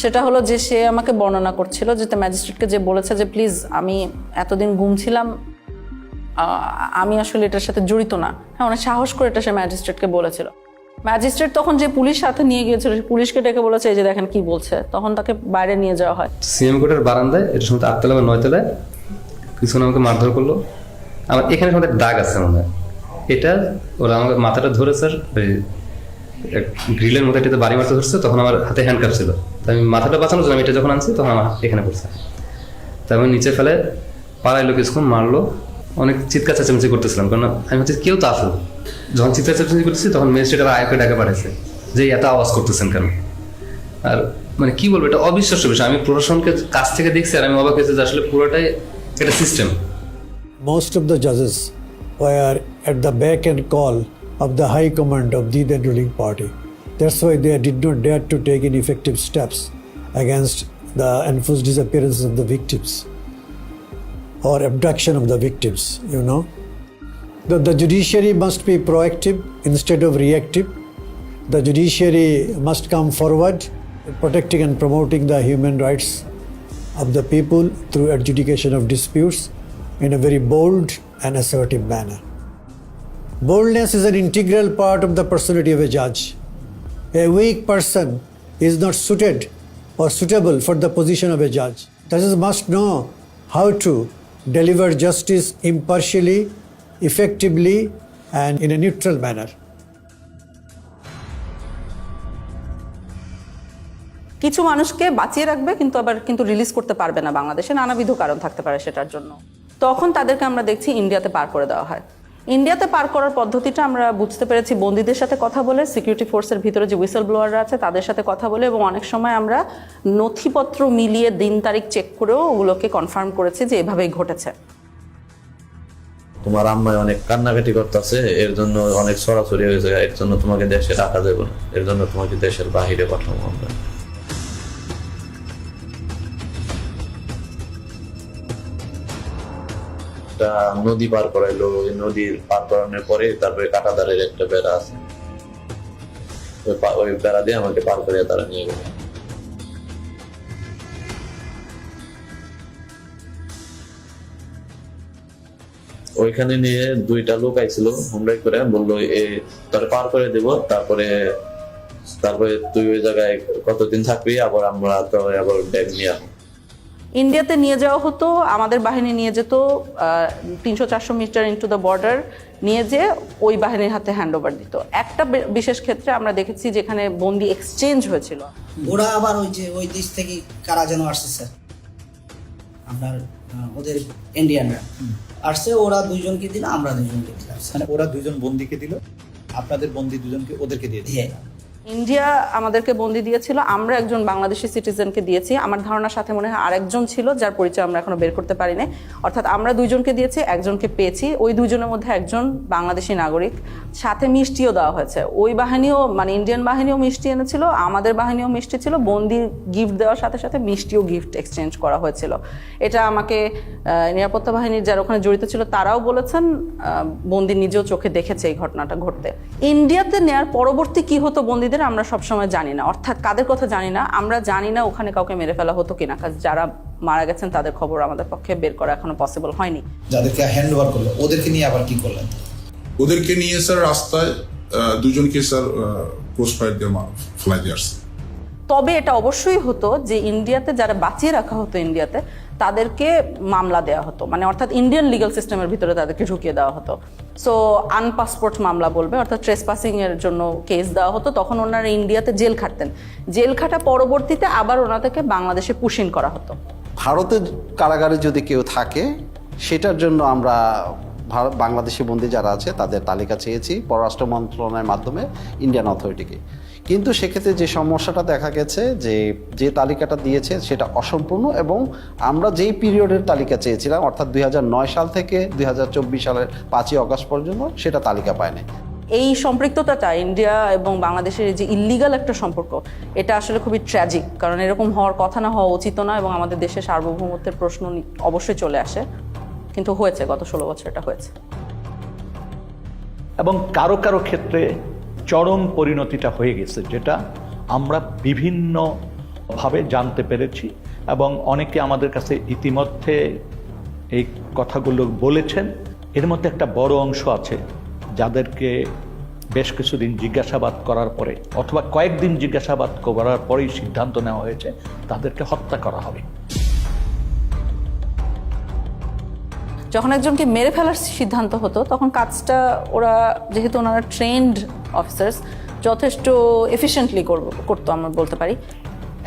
সেটা হলো যে সে আমাকে বর্ণনা করছিল যে ম্যাজিস্ট্রেটকে যে বলেছে যে প্লিজ আমি এতদিন গুম ছিলাম, আমি আসলে এটার সাথে জড়িত না। হ্যাঁ, অনেক সাহস করে এটা সে ম্যাজিস্ট্রেটকে বলেছিল। ম্যাজিস্ট্রেট তখন যে পুলিশ সাথে নিয়ে গিয়েছিল, পুলিশকে ডেকে বলেছে এই যে দেখেন কি বলছে, তখন তাকে বাইরে নিয়ে যাওয়া হয়। সিএম কোর্টের বারান্দায়, এটা সময় 8তলা বা 9তলায় কিছুক্ষণ আমাকে মারধর করলো। আমার এখানে আমাদের দাগ আছে মনে হয়, এটা ওরা আমাকে মাথাটা ধরে স্যার ওই গ্রিলের মতো এটাতে বাড়ি মারতে ধরছে, তখন আমার হাতে হ্যান্ডকাপ ছিল, তাই আমি মাথাটা বাঁচানোর জন্য আমি এটা যখন আনছি তখন আমার এখানে পড়ছে, তাই আমি নিচে ফেলে পাড়াইলো, কিছুক্ষণ মারলো, অনেক চিৎকার চেঁচামেচি করতেছিলাম, কারণ আমি হচ্ছে কেউ তো আসলো, যখন চিৎকার চেঁচামেচি করতেছি তখন ম্যাজিস্ট্রেট আবার আয়কে ডাকে পাঠাইছে যে এত আওয়াজ করতেছেন কেন। আর মানে কি বলবো, এটা অবিশ্বাস্য বিষয়। আমি প্রশাসনকে কাছ থেকে দেখছি আর আমি অবাক হয়েছি যে আসলে পুরোটাই একটা system. Most of the judges were at the beck and call of the high command of the then ruling party. That's why they did not dare to take any effective steps against the enforced disappearances of the victims or abduction of the victims, The judiciary must be proactive instead of reactive. The judiciary must come forward, protecting and promoting the human rights of the people through adjudication of disputes in a very bold and assertive manner. Boldness is an integral part of the personality of a judge. A weak person is not suited or suitable for the position of a judge. Judges must know how to deliver justice impartially, effectively, and in a neutral manner. কিছু মানুষকে বাঁচিয়ে রাখবে কিন্তু release করতে পারবে না বাংলাদেশে, নানাবিধ কারণ থাকতে পারে সেটার জন্য। তখন তাদেরকে আমরা দেখছি ইন্ডিয়াতে পার করে দেওয়া হয়। ইন্ডিয়াতে পার করার পদ্ধতিটা আমরা বুঝতে পেরেছি বন্দীদের সাথে কথা বলে, সিকিউরিটি ফোর্সের ভিতরে যে হুইসেল ব্লোয়াররা আছে তাদের সাথে কথা বলে, এবং অনেক সময় আমরা নথিপত্র মিলিয়ে দিন তারিখ চেক করেও ওগুলোকে কনফার্ম করেছি যে এভাবেই ঘটেছে। তোমার আম্মায় অনেক কান্নাকাটি করতেছে, এর জন্য অনেক সরাসরি হয়েছে, এর জন্য তোমাকে দেশে রাখা যাবে না, এর জন্য তোমাকে দেশের বাহিরে পাঠাবো আমরা। একটা নদী পার করাইলো, ওই নদী পার করানোর পরে তারপরে কাঁটাতারের একটা বেড়া আছে, ওই বেড়া দিয়ে আমাকে পার করে তারা নিয়ে গেল। ওইখানে নিয়ে 2টা লোক আইছিল হুমড়াই করে, বললো তোরে পার করে দেব, তারপরে তুই ওই জায়গায় কতদিন থাকবি, আবার আমরা তো আবার ব্যাগ নিয়ে আসবো। ইন্ডিয়াতে নিয়ে যাওয়া হতো, আমাদের বাহিনী নিয়ে যেত 300-400 মিটার ইনটু দ্য বর্ডার, নিয়ে যে ওই বাহিনীর হাতে হ্যান্ড ওভার দিত। একটা বিশেষ ক্ষেত্রে আমরা দেখেছি যেখানে বন্দি এক্সচেঞ্জ হয়েছিল। ওরা আবার ওই দেশ থেকে কারা যেন আসছে স্যার, আপনার ওদের ইন্ডিয়ানরা আসছে, ওরা 2জনকে দিল, আমরা 2জনকে দিলাম। মানে ওরা 2জন বন্দিকে দিল, আপনাদের বন্দি 2জনকে ওদেরকে দিয়ে দিল। ইন্ডিয়া আমাদেরকে বন্দি দিয়েছিল, আমরা একজন বাংলাদেশি সিটিজেনকে দিয়েছি। আমার ধারণার সাথে মনে হয় আরেকজন ছিল যার পরিচয় আমরা এখনো বের করতে পারিনি। অর্থাৎ আমরা 2জনকে দিয়েছি, একজনকে পেয়েছি। ওই 2জনের মধ্যে একজন বাংলাদেশি নাগরিক, সাথে মিষ্টিও দেওয়া হয়েছে। ওই বাহিনীও মানে ইন্ডিয়ান বাহিনীও মিষ্টি এনেছিল, আমাদের বাহিনীও মিষ্টি ছিল। বন্দি গিফট দেওয়ার সাথে সাথে মিষ্টিও গিফট এক্সচেঞ্জ করা হয়েছিল। এটা আমাকে নিরাপত্তা বাহিনীর যারা ওখানে জড়িত ছিল তারাও বলেছেন, বন্দি নিজেও চোখে দেখেছে এই ঘটনাটা ঘটতে। ইন্ডিয়াতে নেয়ার পরবর্তী কি হতো বন্দিদের আমরা সবসময় জানি না, অর্থাৎ কাদের কথা জানি না, আমরা জানি না ওখানে কাউকে মেরে ফেলা হতো কিনা, কারণ যারা মারা গেছেন তাদের খবর আমাদের পক্ষে বের করা এখনো পসিবল হয়নি। যাদেরকে হ্যান্ড ওভার করলো ওদেরকে নিয়ে আবার কি করলেন? ওদেরকে নিয়ে স্যার রাস্তায় 2জনকে স্যার ক্রস ফায়ার দিয়ে ফেলাই দিয়ে আসছে। তবে এটা অবশ্যই হতো যে ইন্ডিয়াতে যারা বাঁচিয়ে রাখা হতো ইন্ডিয়াতে, তাদেরকে মামলা দেওয়া হতো, মানে অর্থাৎ ইন্ডিয়ান লিগ্যাল সিস্টেমের ভিতরে তাদেরকে ঢুকিয়ে দেওয়া হতো। সো আনপাসপোর্ট মামলা বলবে, অর্থাৎ ট্রেসপাসিং এর জন্য কেস দেওয়া হতো। তখন ওনারা ইন্ডিয়াতে জেল খাটতেন, জেল খাটা পরবর্তীতে আবার ওনাদেরকে বাংলাদেশে পুশ ইন করা হতো। ভারতের কারাগারে যদি কেউ থাকে সেটার জন্য আমরা বাংলাদেশি বন্দী যারা আছে তাদের তালিকা চেয়েছি পররাষ্ট্র মন্ত্রণালয়ের মাধ্যমে ইন্ডিয়ান অথরিটিকে। কিন্তু সেক্ষেত্রে যে সমস্যাটা দেখা গেছে যে তালিকাটা দিয়েছে সেটা অসম্পূর্ণ, এবং আমরা যেই পিরিয়ডের তালিকা চেয়েছিলাম অর্থাৎ 2009 সাল থেকে 2024 সালের 5ই অগস্ট পর্যন্ত সেটা তালিকা পায়নি। এই সম্পৃক্ততাটা ইন্ডিয়া এবং বাংলাদেশের যে ইল্লিগাল একটা সম্পর্ক, এটা আসলে খুবই ট্র্যাজিক, কারণ এরকম হওয়ার কথা না, হওয়া উচিত না, এবং আমাদের দেশের সার্বভৌমত্বের প্রশ্ন অবশ্যই চলে আসে, কিন্তু হয়েছে, গত 16 বছর এটা হয়েছে। এবং কারো কারো ক্ষেত্রে চরম পরিণতিটা হয়ে গেছে, যেটা আমরা বিভিন্নভাবে জানতে পেরেছি, এবং অনেকে আমাদের কাছে ইতিমধ্যে এই কথাগুলো বলেছেন। এর মধ্যে একটা বড় অংশ আছে যাদেরকে বেশ কিছুদিন জিজ্ঞাসাবাদ করার পরে অথবা কয়েকদিন জিজ্ঞাসাবাদ করার পরেই সিদ্ধান্ত নেওয়া হয়েছে তাদেরকে হত্যা করা হবে। যখন একজনকে মেরে ফেলার সিদ্ধান্ত হতো তখন কাজটা ওরা, যেহেতু ওনারা ট্রেন্ড অফিসার্স, যথেষ্ট এফিশিয়েন্টলি করতো আমরা বলতে পারি।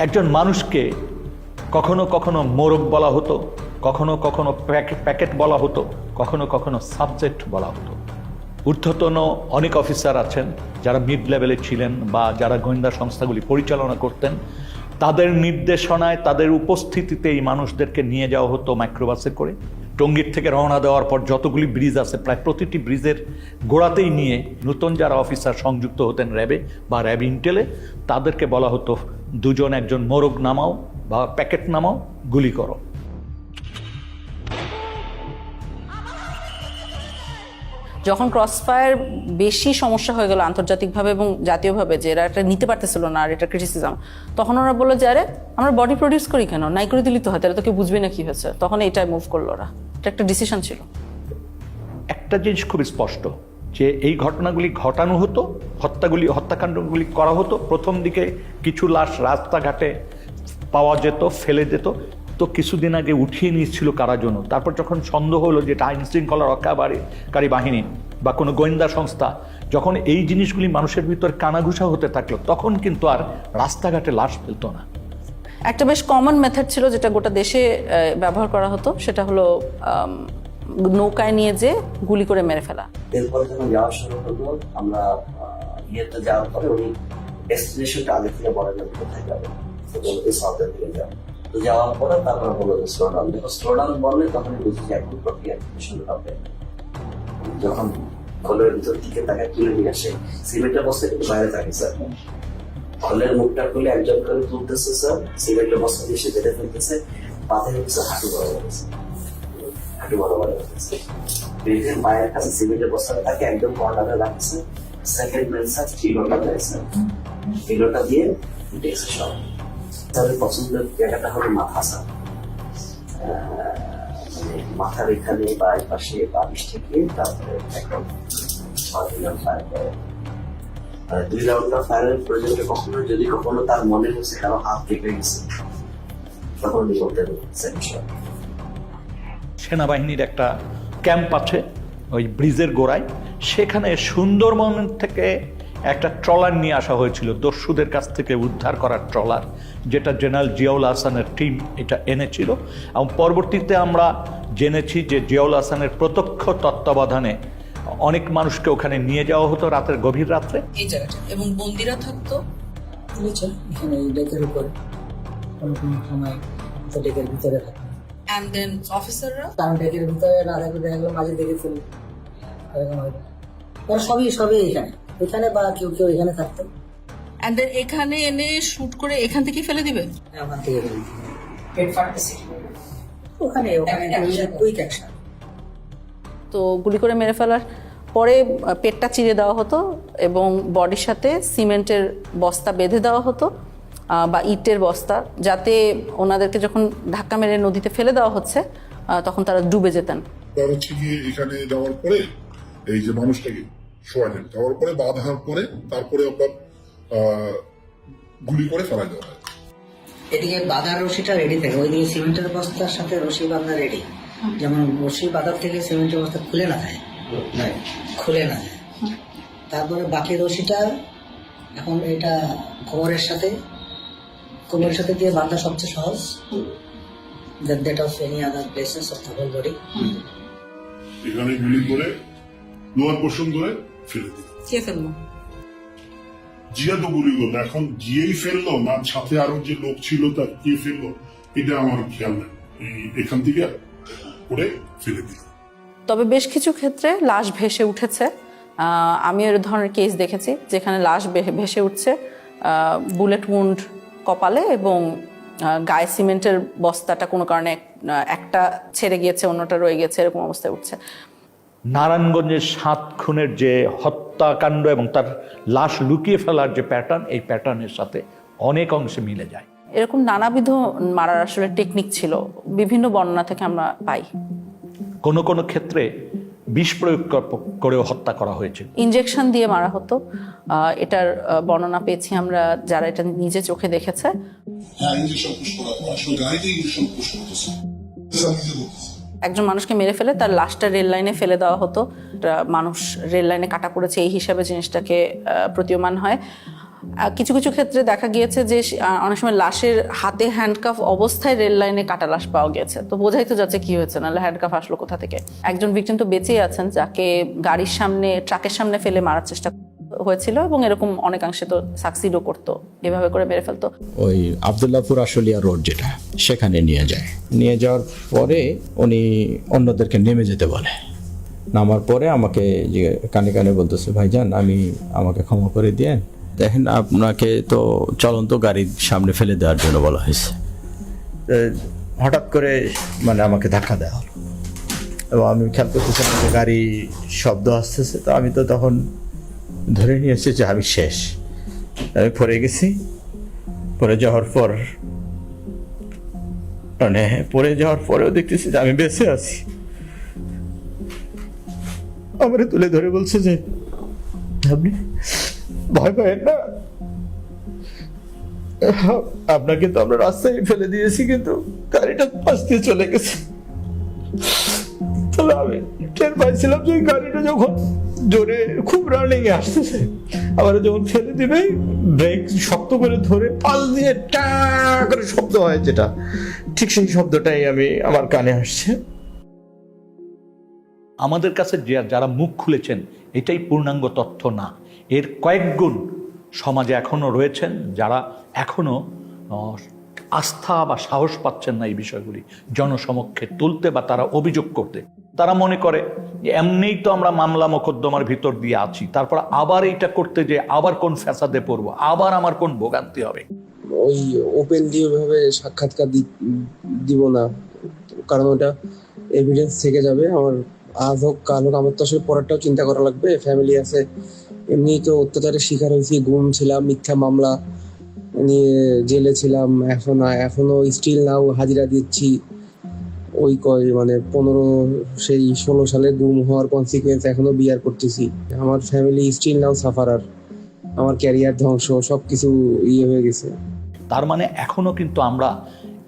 একজন মানুষকে কখনো কখনো মোরগ বলা হতো, কখনো কখনো প্যাকেট বলা হতো, কখনো কখনো সাবজেক্ট বলা হতো। ঊর্ধ্বতন অনেক অফিসার আছেন যারা মিড লেভেলে ছিলেন বা যারা গোয়েন্দা সংস্থাগুলি পরিচালনা করতেন, তাদের নির্দেশনায়, তাদের উপস্থিতিতে এই মানুষদেরকে নিয়ে যাওয়া হতো মাইক্রোবাসে করে। টঙ্গীর থেকে রওনা দেওয়ার পর যতগুলি ব্রিজ আছে প্রায় প্রতিটি ব্রিজের গোড়াতেই নিয়ে নতুন যারা অফিসার সংযুক্ত হতেন র্যাবে বা র্যাব ইন্টেলে, তাদেরকে বলা হতো দুজন একজন মোরগ নামাও বা প্যাকেট নামাও, গুলি করো। যখন ক্রসফায়ার বেশি সমস্যা হয়ে গেল আন্তর্জাতিকভাবে এবং জাতীয়ভাবে, যে এরা এটা নিতে পারতেছিল না আর এটা ক্রিটিসিজম, তখন ওরা বললো যে আরে আমরা বডি প্রডিউস করি কেন, নাই করে দিলি তো হয়, তাহলে তো কেউ বুঝবে না কি হয়েছে। তখন এটাই মুভ করলো ওরা, এটা একটা ডিসিশন ছিল। একটা জিনিস খুব স্পষ্ট যে এই ঘটনাগুলি ঘটানো হতো, হত্যাকাণ্ডগুলি করা হতো। প্রথম দিকে কিছু লাশ রাস্তাঘাটে পাওয়া যেত, ফেলে যেত, তো কিছুদিন আগে উঠিয়ে নিয়েছিল কারা জন্য। তারপর যখন সন্দেহ হলো যে এটা আইন শৃঙ্খলা রক্ষাকারী বাহিনী বা কোনো গোয়েন্দা সংস্থা, যখন এই জিনিসগুলি মানুষের ভিতর কানাঘুষা হতে থাকলো, তখন কিন্তু আর রাস্তাঘাটে লাশ ফেলতো না। একটা বেশ কমন মেথড ছিল যেটা গোটা দেশে ব্যবহার করা হতো, সেটা হলো নৌকায় নিয়ে যে গুলি করে মেরে ফেলা। এরপরে যখন যাওয়া শুরু হলো, আমরা ইয়েতে যাওয়ার পরে উনি ডেস্টিনেশনটা আগে থেকে বলে যাবে কোথায় যাবে, সাউথের দিকে যাবে। তো যাওয়ার পরে তারপরে বললো যে স্লোডাউন, যখন স্লোডাউন বললে তখনই বুঝি যে একদম প্রক্রিয়া শুরু হবে। যখন খোলের ভিতর দিকে তাকে তুলে নিয়ে আসে, সিমেন্টের বস্তা কিন্তু বাইরে থাকে স্যার, খোলের মুখটা খুলে একজন করে তুলতেছে স্যার, সিমেন্টের বস্তা দিয়ে সে বেঁধে ফেলতেছে, পাথরে হচ্ছে হাঁটু বড় হচ্ছে বেঁধে মায়ের কাছে সিমেন্টের বস্তাটা তাকে একদম কর্নারে রাখছে। সেকেন্ড ম্যান স্যার ফিলোটা দেয় স্যার, ফিলোটা দিয়ে উঠেছে সব। তাদের পছন্দের জায়গাটা হলো মাথা স্যার, মাথার এখানে বা পাশে বালিশ থেকে তারপরে একদম 2 ফায়ার করে। 2 রাউন্ড ফায়ারের প্রয়োজনে কখনো যদি কখনো তার মনে হচ্ছে কারো হাত কেটে গেছে, তখন উনি বলতে সেনাবাহিনীর একটা ক্যাম্প আছে ওই ব্রিজের গোড়ায়, সেখানে সুন্দরবন থেকে একটা ট্রলার নিয়ে আসা হয়েছিল, দস্যুদের কাছ থেকে উদ্ধার করার ট্রলার, যেটা জেনারেল জিয়াউল হাসানের টিম এটা এনেছিল। এবং পরবর্তীতে আমরা জেনেছি যে জিয়াউল হাসানের প্রত্যক্ষ তত্ত্বাবধানে অনেক মানুষকে ওখানে নিয়ে যাওয়া হতো রাতের গভীর রাত্রে। এই জায়গাটা এবং বন্দিরা থাকতো এখানে ডেকের উপরে, কোনো কোনো সময় ডেকের ভিতরে থাকতো। And then অফিসাররা কারণ ডেকের ভিতরে না থাকলে দেখা গেলো মাঝে দেখে ফেলি, সবই এখানে বা কেউ এখানে থাকতো। And then এখানে এনে শুট করে এখান থেকে ফেলে দিবে, ওখান থেকে পেট ফাটতেছে ওখানে কুইক অ্যাকশন। তো গুলি করে মেরে ফেলার পরে পেটটা চিরে দেওয়া হতো এবং বডির সাথে সিমেন্টের বস্তা বেঁধে দেওয়া হতো বা ইটের বস্তা, যাতে ওনাদেরকে যখন ধাক্কা মেরে নদীতে ফেলে দেওয়া হচ্ছে তখন তারা ডুবে যেতেন। হচ্ছে কি এখানে যাওয়ার পরে এই যে মানুষটাকে শোয়ালেন, যাওয়ার পরে বাঁধার পরে তারপরে আপনার গুলি করে ফেলা দেওয়া হয়। এদিকে বাঁধার রশিটা রেডি থাকে, ওইদিকে সিমেন্টের বস্তার সাথে রশি বাঁধা রেডি, যেমন রশি বাঁধার থেকে সিমেন্টের বস্তা খুলে না যায়, খুলে না যায়। তারপরে বাকি রশিটা এখন এটা কোমরের সাথে দিয়ে বাঁধা সবচেয়ে সহজ, that of any other places of the whole body. এখানে গুলি করে লোয়ার পোর্শন ধরে ফেলে দিল। কে ফেললো? জিয়া তো গুলি করলো, এখন জিয়েই ফেললো না সাথে আরো যে লোক ছিল তার কে ফেললো এটা আমার খেয়াল নেই, এখান থেকে করে ফেলে দিল। তবে বেশ কিছু ক্ষেত্রে লাশ ভেসে উঠেছে। আমি এর ধরনের কেস দেখেছি যেখানে লাশ ভেসে উঠছে বুলেট উন্ড কপালে এবং গায়ে সিমেন্টের বস্তাটা কোনো কারণে একটা ছেড়ে গিয়েছে, অন্যটা রয়ে গেছে, এরকম অবস্থায় উঠছে। নারায়ণগঞ্জের 7 খুনের যে হত্যাকাণ্ড এবং তার লাশ লুকিয়ে ফেলার যে প্যাটার্ন, এই প্যাটার্নের সাথে অনেক অংশে মিলে যায়। এরকম নানাবিধ মারার আসলে টেকনিক ছিল, বিভিন্ন বর্ণনা থেকে আমরা পাই। কোনো কোনো ক্ষেত্রে বিষ প্রয়োগ করেও হত্যা করা হয়েছে, ইনজেকশন দিয়ে মারা হতো। এটার বর্ণনা পেয়েছি আমরা যারা এটা নিজে চোখে দেখেছে। একজন মানুষকে মেরে ফেলে তার লাশটা রেল লাইনে ফেলে দেওয়া হতো, মানুষ রেল লাইনে কাটা পড়েছে এই হিসাবে জিনিসটাকে প্রতীয়মান হয়। কিছু কিছু ক্ষেত্রে দেখা গিয়েছে যে অনেক সময় লাশের হাতে হ্যান্ডকাফ অবস্থায় রেল লাইনে কাটা লাশ পাওয়া গেছে, তো বোঝাই তো যাচ্ছে কি হয়েছে, নাহলে হ্যান্ডকাফ আসলো কোথা থেকে। একজন ভিকটিম তো বেঁচেই আছেন যাকে গাড়ির সামনে, ট্রাকের সামনে ফেলে মারার চেষ্টা হয়েছিল এবং এরকম অনেকাংশে তো সাকসিডও করতো, এভাবে করে মেরে ফেলতো। ওই আবদুল্লাহপুর আশুলিয়া রোড যেটা, সেখানে নিয়ে যায়, নিয়ে যাওয়ার পরে উনি অন্যদেরকে নেমে যেতে বলে। নামার পরে আমাকে যে কানে কানে বলতেছে, ভাইজান আমাকে ক্ষমা করে দিয়েন, দেখেন আপনাকে তো চলন্ত গাড়ির সামনে ফেলে দেওয়ার জন্য বলা হয়েছে। হঠাৎ করে মানে আমাকে ধাক্কা দেওয়া হলো এবং আমি খেয়াল করতেছিলাম যে গাড়ি শব্দ আসতেছে, তো আমি তো তখন ধরে নিয়েছি যে আমি শেষ, আমি পড়ে গেছি। পড়ে যাওয়ার পর মানে পড়ে যাওয়ার পরেও দেখতেছি যে আমি বেঁচে আছি। আমারে তুলে ধরে বলছে যে আপনি ভয় পাবেন না, আপনাকে তো আমরা রাস্তায় ফেলে দিয়েছি কিন্তু গাড়িটা পাশ দিয়ে চলে গেছে। তাহলে আমি টের পাইছিলাম যে গাড়িটা যখন জোরে খুব রানিং এ আসতেছে, আবার যখন ফেলে দিবে ব্রেক শক্ত করে ধরে পাশ দিয়ে টা করে শব্দ হয় যেটা, ঠিক সেই শব্দটাই আমার কানে আসছে। আমাদের কাছে যারা মুখ খুলেছেন এটাই পূর্ণাঙ্গ তথ্য না, এর কয়েক গুণ সমাজে এখনো রয়েছেন যারা এখনো আস্থা বা সাহস পাচ্ছেন না এই বিষয়গুলি জনসমক্ষে তুলতে বা তারা অভিযোগ করতে। তারা মনে করে যে এমনিই তো আমরা মামলা মোকদ্দমার ভিতর দিয়ে আছি, তারপর আবার এইটা করতে যে আবার কোন ফ্যাসাদে পড়বো, আবার আমার কোন ভোগান্তি হবে। ওই ওপেনলি ওইভাবে সাক্ষাৎকার দিব না, কারণ ওটা এভিডেন্স থেকে যাবে। আমার আজ হোক কাল হোক আমার তো আসলে পরেরটাও চিন্তা করা লাগবে, ফ্যামিলি আছে, এমনি তো অত্যাচারের শিকার হয়েছি, গুম ছিলাম, মিথ্যা মামলা নিয়ে জেলে ছিলাম, এখনো স্টিল নাও হাজিরা দিচ্ছি। ওই 16 সালে গুম হওয়ার কনসিকুয়েন্স এখনো বিয়ার করতেছি। আমার ফ্যামিলি স্টিল নাও সাফারার, আমার ক্যারিয়ার ধ্বংস, সবকিছু হয়ে গেছে। তার মানে এখনো কিন্তু আমরা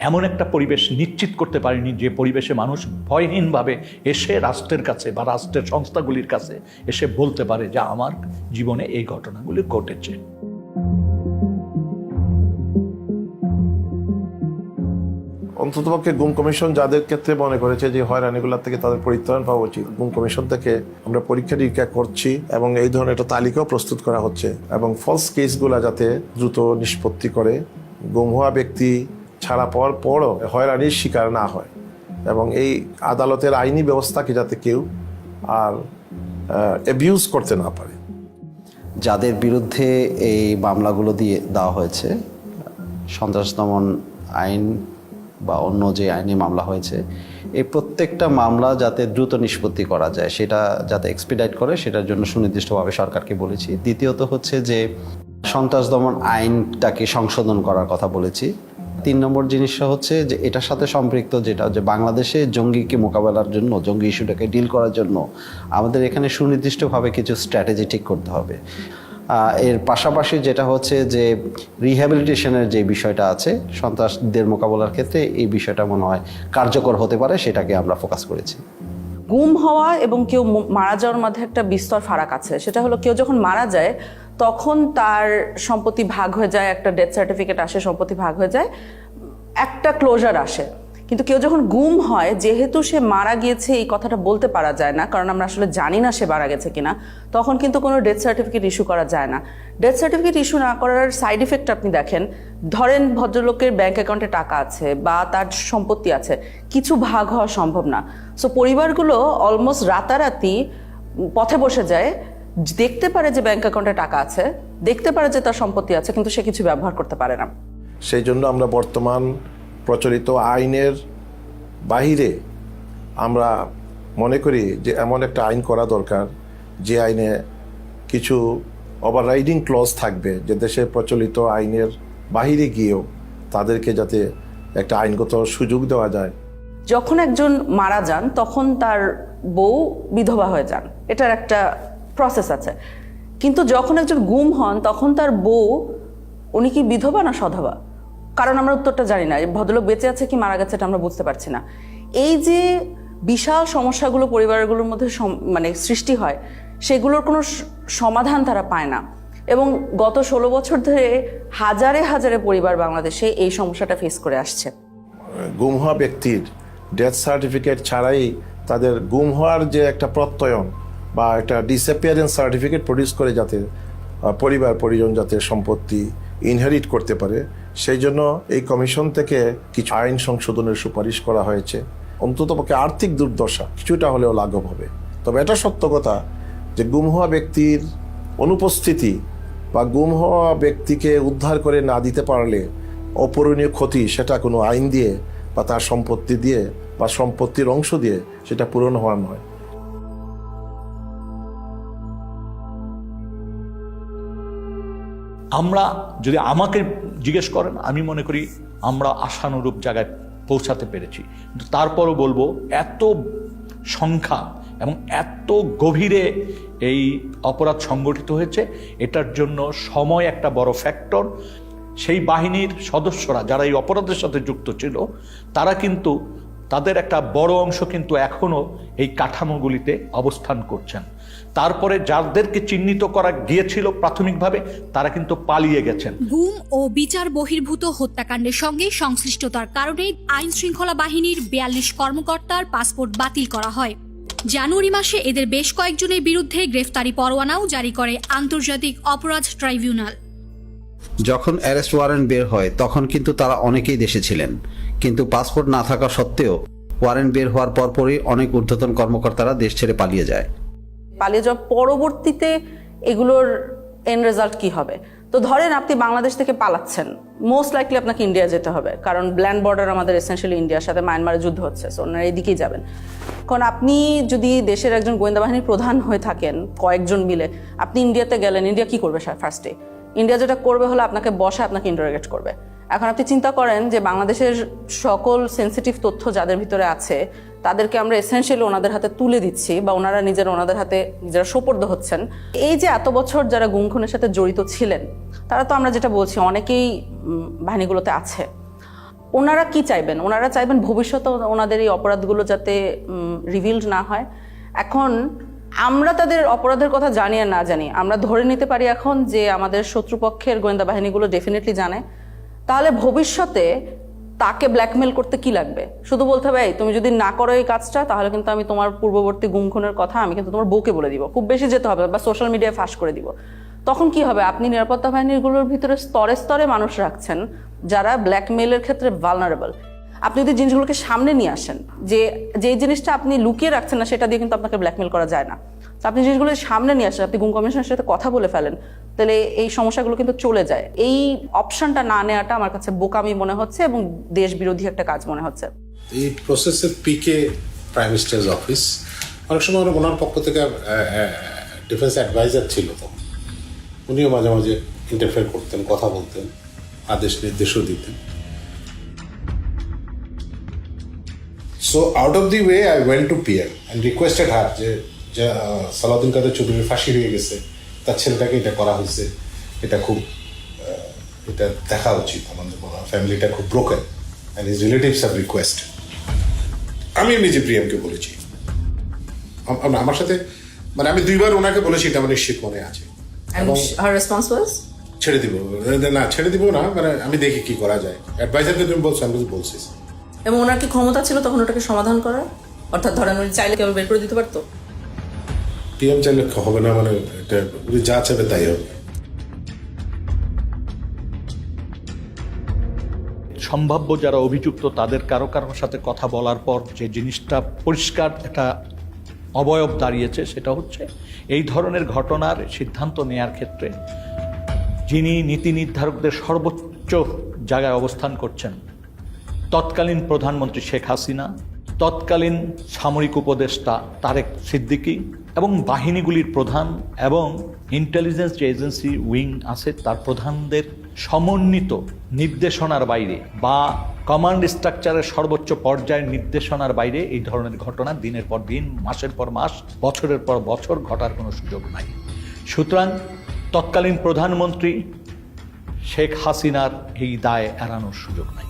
এমন একটা পরিবেশ নিশ্চিত করতে পারিনি যে পরিবেশে মানুষ ভয়হীনভাবে এসে রাষ্ট্রের কাছে বা রাষ্ট্রের সংস্থাগুলির কাছে এসে বলতে পারে যে আমার জীবনে এই ঘটনাগুলি ঘটেছে। অন্ততপক্ষে গুম কমিশন যাদের ক্ষেত্রে মনে করেছে যে হয়রানিগুলোর থেকে তাদের পরিত্রাণ পাওয়া উচিত, গুম কমিশন থেকে আমরা পরীক্ষা নিরীক্ষা করছি এবং এই ধরনের একটা তালিকাও প্রস্তুত করা হচ্ছে এবং ফলস কেসগুলা যাতে দ্রুত নিষ্পত্তি করে, গুম হওয়া ব্যক্তি ছাড়া পাওয়ার পরও হয়রানির শিকার না হয় এবং এই আদালতের আইনি ব্যবস্থাকে যাতে কেউ আর অ্যাবিউজ করতে না পারে। যাদের বিরুদ্ধে এই মামলাগুলো দিয়ে দেওয়া হয়েছে, সন্ত্রাস দমন আইন বা অন্য যে আইনি মামলা হয়েছে, এই প্রত্যেকটা মামলা যাতে দ্রুত নিষ্পত্তি করা যায়, সেটা যাতে এক্সপিডাইট করে, সেটার জন্য সুনির্দিষ্টভাবে সরকারকে বলেছি। দ্বিতীয়ত হচ্ছে যে সন্ত্রাস দমন আইনটাকে সংশোধন করার কথা বলেছি। 3 নম্বর জিনিসটা হচ্ছে যে এটার সাথে সম্পৃক্ত যেটা যে বাংলাদেশে জঙ্গিকে মোকাবেলার জন্য, জঙ্গি ইস্যুটাকে ডিল করার জন্য আমাদের এখানে সুনির্দিষ্টভাবে কিছু স্ট্র্যাটেজি ঠিক করতে হবে। এর পাশাপাশি যেটা হচ্ছে যে রিহ্যাবিলিটেশনের যে বিষয়টা আছে সন্ত্রাসদের মোকাবেলার ক্ষেত্রে, এই বিষয়টা মনে হয় কার্যকর হতে পারে, সেটাকে আমরা ফোকাস করেছি। গুম হওয়া এবং কেউ মারা যাওয়ার মধ্যে একটা বিস্তর ফারাক আছে। সেটা হলো কেউ যখন মারা যায় তখন তার সম্পত্তি ভাগ হয়ে যায়, একটা ডেথ সার্টিফিকেট আসে, সম্পত্তি ভাগ হয়ে যায়, একটা ক্লোজার আসে। কিন্তু কেউ যখন গুম হয়, যেহেতু সে মারা গিয়েছে এই কথাটা বলতে পারা যায় না, কারণ আমরা আসলে জানি না সে মারা গেছে কিনা, তখন কিন্তু কোনো ডেথ সার্টিফিকেট ইস্যু করা যায় না। ডেথ সার্টিফিকেট ইস্যু না করার সাইড ইফেক্ট আপনি দেখেন, ধরেন ভদ্রলোকের ব্যাংক অ্যাকাউন্টে টাকা আছে বা তার সম্পত্তি আছে, কিছু ভাগ হওয়া সম্ভব না। সো পরিবারগুলো অলমোস্ট রাতারাতি পথে বসে যায়, দেখতে পারে যে ব্যাংক অ্যাকাউন্টে টাকা আছে, দেখতে পারে যে তার সম্পত্তি আছে, কিন্তু সে কিছু ব্যবহার করতে পারে না। সেই জন্য আমরা বর্তমান প্রচলিত আইনের বাহিরে আমরা মনে করি যে এমন একটা আইন করা দরকার, যে আইনে কিছু ওভাররাইডিং ক্লজ থাকবে, যে দেশের প্রচলিত আইনের বাহিরে গিয়েও তাদেরকে যাতে একটা আইনগত সুযোগ দেওয়া যায়। যখন একজন মারা যান তখন তার বউ বিধবা হয়ে যান, এটার একটা প্রসেস আছে। কিন্তু যখন একজন গুম হন তখন তার বউ, উনি কি বিধবা না সধবা? কারণ আমরা উত্তরটা জানি না। ভদ্রলোক বেঁচে আছে কি মারা গেছে এটা আমরা বুঝতে পারছি না। এই যে বিশাল সমস্যাগুলো পরিবারগুলোর মধ্যে মানে সৃষ্টি হয়, সেগুলোর কোনো সমাধান তারা পায় না। এবং গত 16 বছর ধরে হাজারে হাজারে পরিবার বাংলাদেশে এই সমস্যাটা ফেস করে আসছে। গুম হওয়া ব্যক্তির ডেথ সার্টিফিকেট ছাড়াই তাদের গুম হওয়ার যে একটা প্রত্যয়ন বা একটা ডিসঅ্যাপিয়ারেন্স সার্টিফিকেট প্রডিউস করে, যাতে পরিবার পরিজন যাতে সম্পত্তি ইনহেরিট করতে পারে, সেই জন্য এই কমিশন থেকে কিছু আইন সংশোধনের সুপারিশ করা হয়েছে। অন্ততপক্ষে আর্থিক দুর্দশা কিছুটা হলেও লাঘব হবে। তবে এটা সত্য কথা যে গুম হওয়া ব্যক্তির অনুপস্থিতি বা গুম হওয়া ব্যক্তিকে উদ্ধার করে না দিতে পারলে অপূরণীয় ক্ষতি, সেটা কোনো আইন দিয়ে বা তার সম্পত্তি দিয়ে বা সম্পত্তির অংশ দিয়ে সেটা পূরণ হওয়ার নয়। আমরা যদি আমাকে জিজ্ঞেস করেন, আমি মনে করি আমরা আশানুরূপ জায়গায় পৌঁছাতে পেরেছি। কিন্তু তারপরও বলবো, এত সংখ্যা এবং এত গভীরে এই অপরাধ সংগঠিত হয়েছে, এটার জন্য সময় একটা বড় ফ্যাক্টর। সেই বাহিনীর সদস্যরা যারা এই অপরাধের সাথে যুক্ত ছিল, তারা কিন্তু তাদের একটা বড় অংশ কিন্তু এখনো এই কাঠামোগুলিতে অবস্থান করছেন। তারপরে যাদেরকে চিহ্নিত করা গিয়েছিল প্রাথমিকভাবে, তারা কিন্তু পালিয়ে গেছেন। গুম ও বিচার বহির্ভূত হত্যাকাণ্ডের সঙ্গে সংশ্লিষ্টতার কারণে আইন শৃঙ্খলা বাহিনীর 42 কর্মকর্তার পাসপোর্ট বাতিল করা হয়। জানুয়ারি মাসে এদের বেশ কয়েকজনের বিরুদ্ধে গ্রেফতারি পরোয়ানাও জারি করে আন্তর্জাতিক অপরাধ ট্রাইব্যুনাল। যখন অ্যারেস্ট ওয়ারেন্ট বের হয় তখন কিন্তু তারা অনেকেই দেশে ছিলেন, কিন্তু পাসপোর্ট না থাকা সত্ত্বেও ওয়ারেন্ট বের হওয়ার পরপরই অনেক ঊর্ধ্বতন কর্মকর্তারা দেশ ছেড়ে পালিয়ে যায়। পালিয়ে যাওয়ার পরবর্তীতে এগুলোর এন্ড রেজাল্ট কি হবে? তো ধরেন আপনি বাংলাদেশ থেকে পালাচ্ছেন, মোস্ট লাইকলি আপনাকে ইন্ডিয়া যেতে হবে, কারণ ল্যান্ড বর্ডার আমাদের এসেনশিয়ালি ইন্ডিয়ার সাথে মায়ানমারের যুদ্ধ হচ্ছে, সো ওনারা এদিকেই যাবেন। কারণ আপনি যদি দেশের একজন গোয়েন্দা বাহিনীর প্রধান হয়ে থাকেন, কয়েকজন মিলে আপনি ইন্ডিয়াতে গেলেন, ইন্ডিয়া কি করবে ফার্স্টে? ইন্ডিয়া যেটা করবে হলো আপনাকে বসে আপনাকে ইন্টারোগেট করবে। এখন আপনি চিন্তা করেন যে বাংলাদেশের সকল সেন্সিটিভ তথ্য যাদের ভিতরে আছে তাদেরকে আমরা এসেনশিয়ালি ওনাদের হাতে তুলে দিচ্ছি, বা ওনারা ওনাদের হাতে নিজেরা সোপর্দ হচ্ছেন। এই যে এত বছর যারা গুম খুনের সাথে জড়িত ছিলেন, তারা তো আমরা যেটা বলছি অনেকেই বাহিনীগুলোতে আছে। ওনারা কি চাইবেন? ওনারা চাইবেন ভবিষ্যতে ওনাদের এই অপরাধগুলো যাতে রিভিলড না হয়। এখন আমরা তাদের অপরাধের কথা জানি আর না জানি, আমরা ধরে নিতে পারি এখন যে আমাদের শত্রুপক্ষের গোয়েন্দা বাহিনীগুলো ডেফিনেটলি জানে। তাহলে ভবিষ্যতে তাকে ব্ল্যাকমেল করতে কি লাগবে? শুধু বলতে হবে, তুমি যদি না করো এই কাজটা, তাহলে কিন্তু আমি তোমার পূর্ববর্তী গুম খুনের কথা আমি কিন্তু তোমার বউকে বলে দিব, খুব বেশি যেতে হবে, বা সোশ্যাল মিডিয়ায় ফাঁস করে দিব। তখন কি হবে? আপনি নিরাপত্তা বাহিনীগুলোর ভিতরে স্তরে স্তরে মানুষ রাখছেন যারা ব্ল্যাকমেলের ক্ষেত্রে ভালনারেবল। আপনি যদি জিনিসগুলোকে সামনে নিয়ে আসেন, যে জিনিসটা আপনি লুকিয়ে রাখছেন না, সেটা দিয়ে কিন্তু আপনাকে ব্ল্যাকমেল করা যায় না। তো আপনি জিনিসগুলো সামনে নিয়ে আসেন, আপনি গুম কমিশনের সাথে কথা বলে ফেলেন, তাহলে এই সমস্যাগুলো কিন্তু চলে যায়। এই অপশনটা না নেওয়াটা আমার কাছে বোকামি মনে হচ্ছে এবং দেশ বিরোধী একটা কাজ মনে হচ্ছে। এই প্রসেসের পিকে প্রাইম মিনিস্টার্স অফিস, অনেক সময় ওনার পক্ষ থেকে ডিফেন্স অ্যাডভাইজার ছিল, তো উনিও মাঝে মাঝে ইন্টারফেয়ার করতেন, কথা বলতেন, আদেশ নির্দেশও দিতেন। So out of the way I went to PM and requested her যে সালাউদ্দিন কাদের চৌধুরীর ফাঁসি হয়ে গেছে, তার ছেলেটাকে এটা করা হয়েছে, এটা খুব এটা দেখা উচিত। আমাদের ফ্যামিলিটা খুব broken and his relatives have request. আমি নিজে প্রিয়ামকে বলেছি, আমার সাথে মানে আমি 2 বার ওনাকে বলেছি, এটা আমার নিশ্চিত মনে আছে। এবং her response was ছেড়ে দিব না, ছেড়ে দিব না, মানে আমি দেখি কি করা যায়। অ্যাডভাইজারকে তুমি বলছো, আমি বলছিস। এবং ওনার কি ক্ষমতা ছিল তখন ওটাকে সমাধান করার? অর্থাৎ ধরেন উনি চাইলে কেউ বের করে দিতে পারতো? পিএম চাইলে হবে না, মানে এটা উনি যা চাইবে তাই হবে। সম্ভাব্য যারা অভিযুক্ত তাদের কারো কারোর সাথে কথা বলার পর যে জিনিসটা পরিষ্কার একটা অবয়ব দাঁড়িয়েছে, সেটা হচ্ছে এই ধরনের ঘটনার সিদ্ধান্ত নেয়ার ক্ষেত্রে যিনি নীতি নির্ধারকদের সর্বোচ্চ জায়গায় অবস্থান করছেন, তৎকালীন প্রধানমন্ত্রী শেখ হাসিনা, তৎকালীন সামরিক উপদেষ্টা তারেক সিদ্দিকী এবং বাহিনীগুলির প্রধান এবং ইন্টেলিজেন্স যে এজেন্সি উইং আছে তার প্রধানদের সমন্বিত নির্দেশনার বাইরে বা কমান্ড স্ট্রাকচারের সর্বোচ্চ পর্যায়ের নির্দেশনার বাইরে এই ধরনের ঘটনা দিনের পর দিন, মাসের পর মাস, বছরের পর বছর ঘটার কোনো সুযোগ নাই। সুতরাং তৎকালীন প্রধানমন্ত্রী শেখ হাসিনার এই দায় এড়ানোর সুযোগ নাই।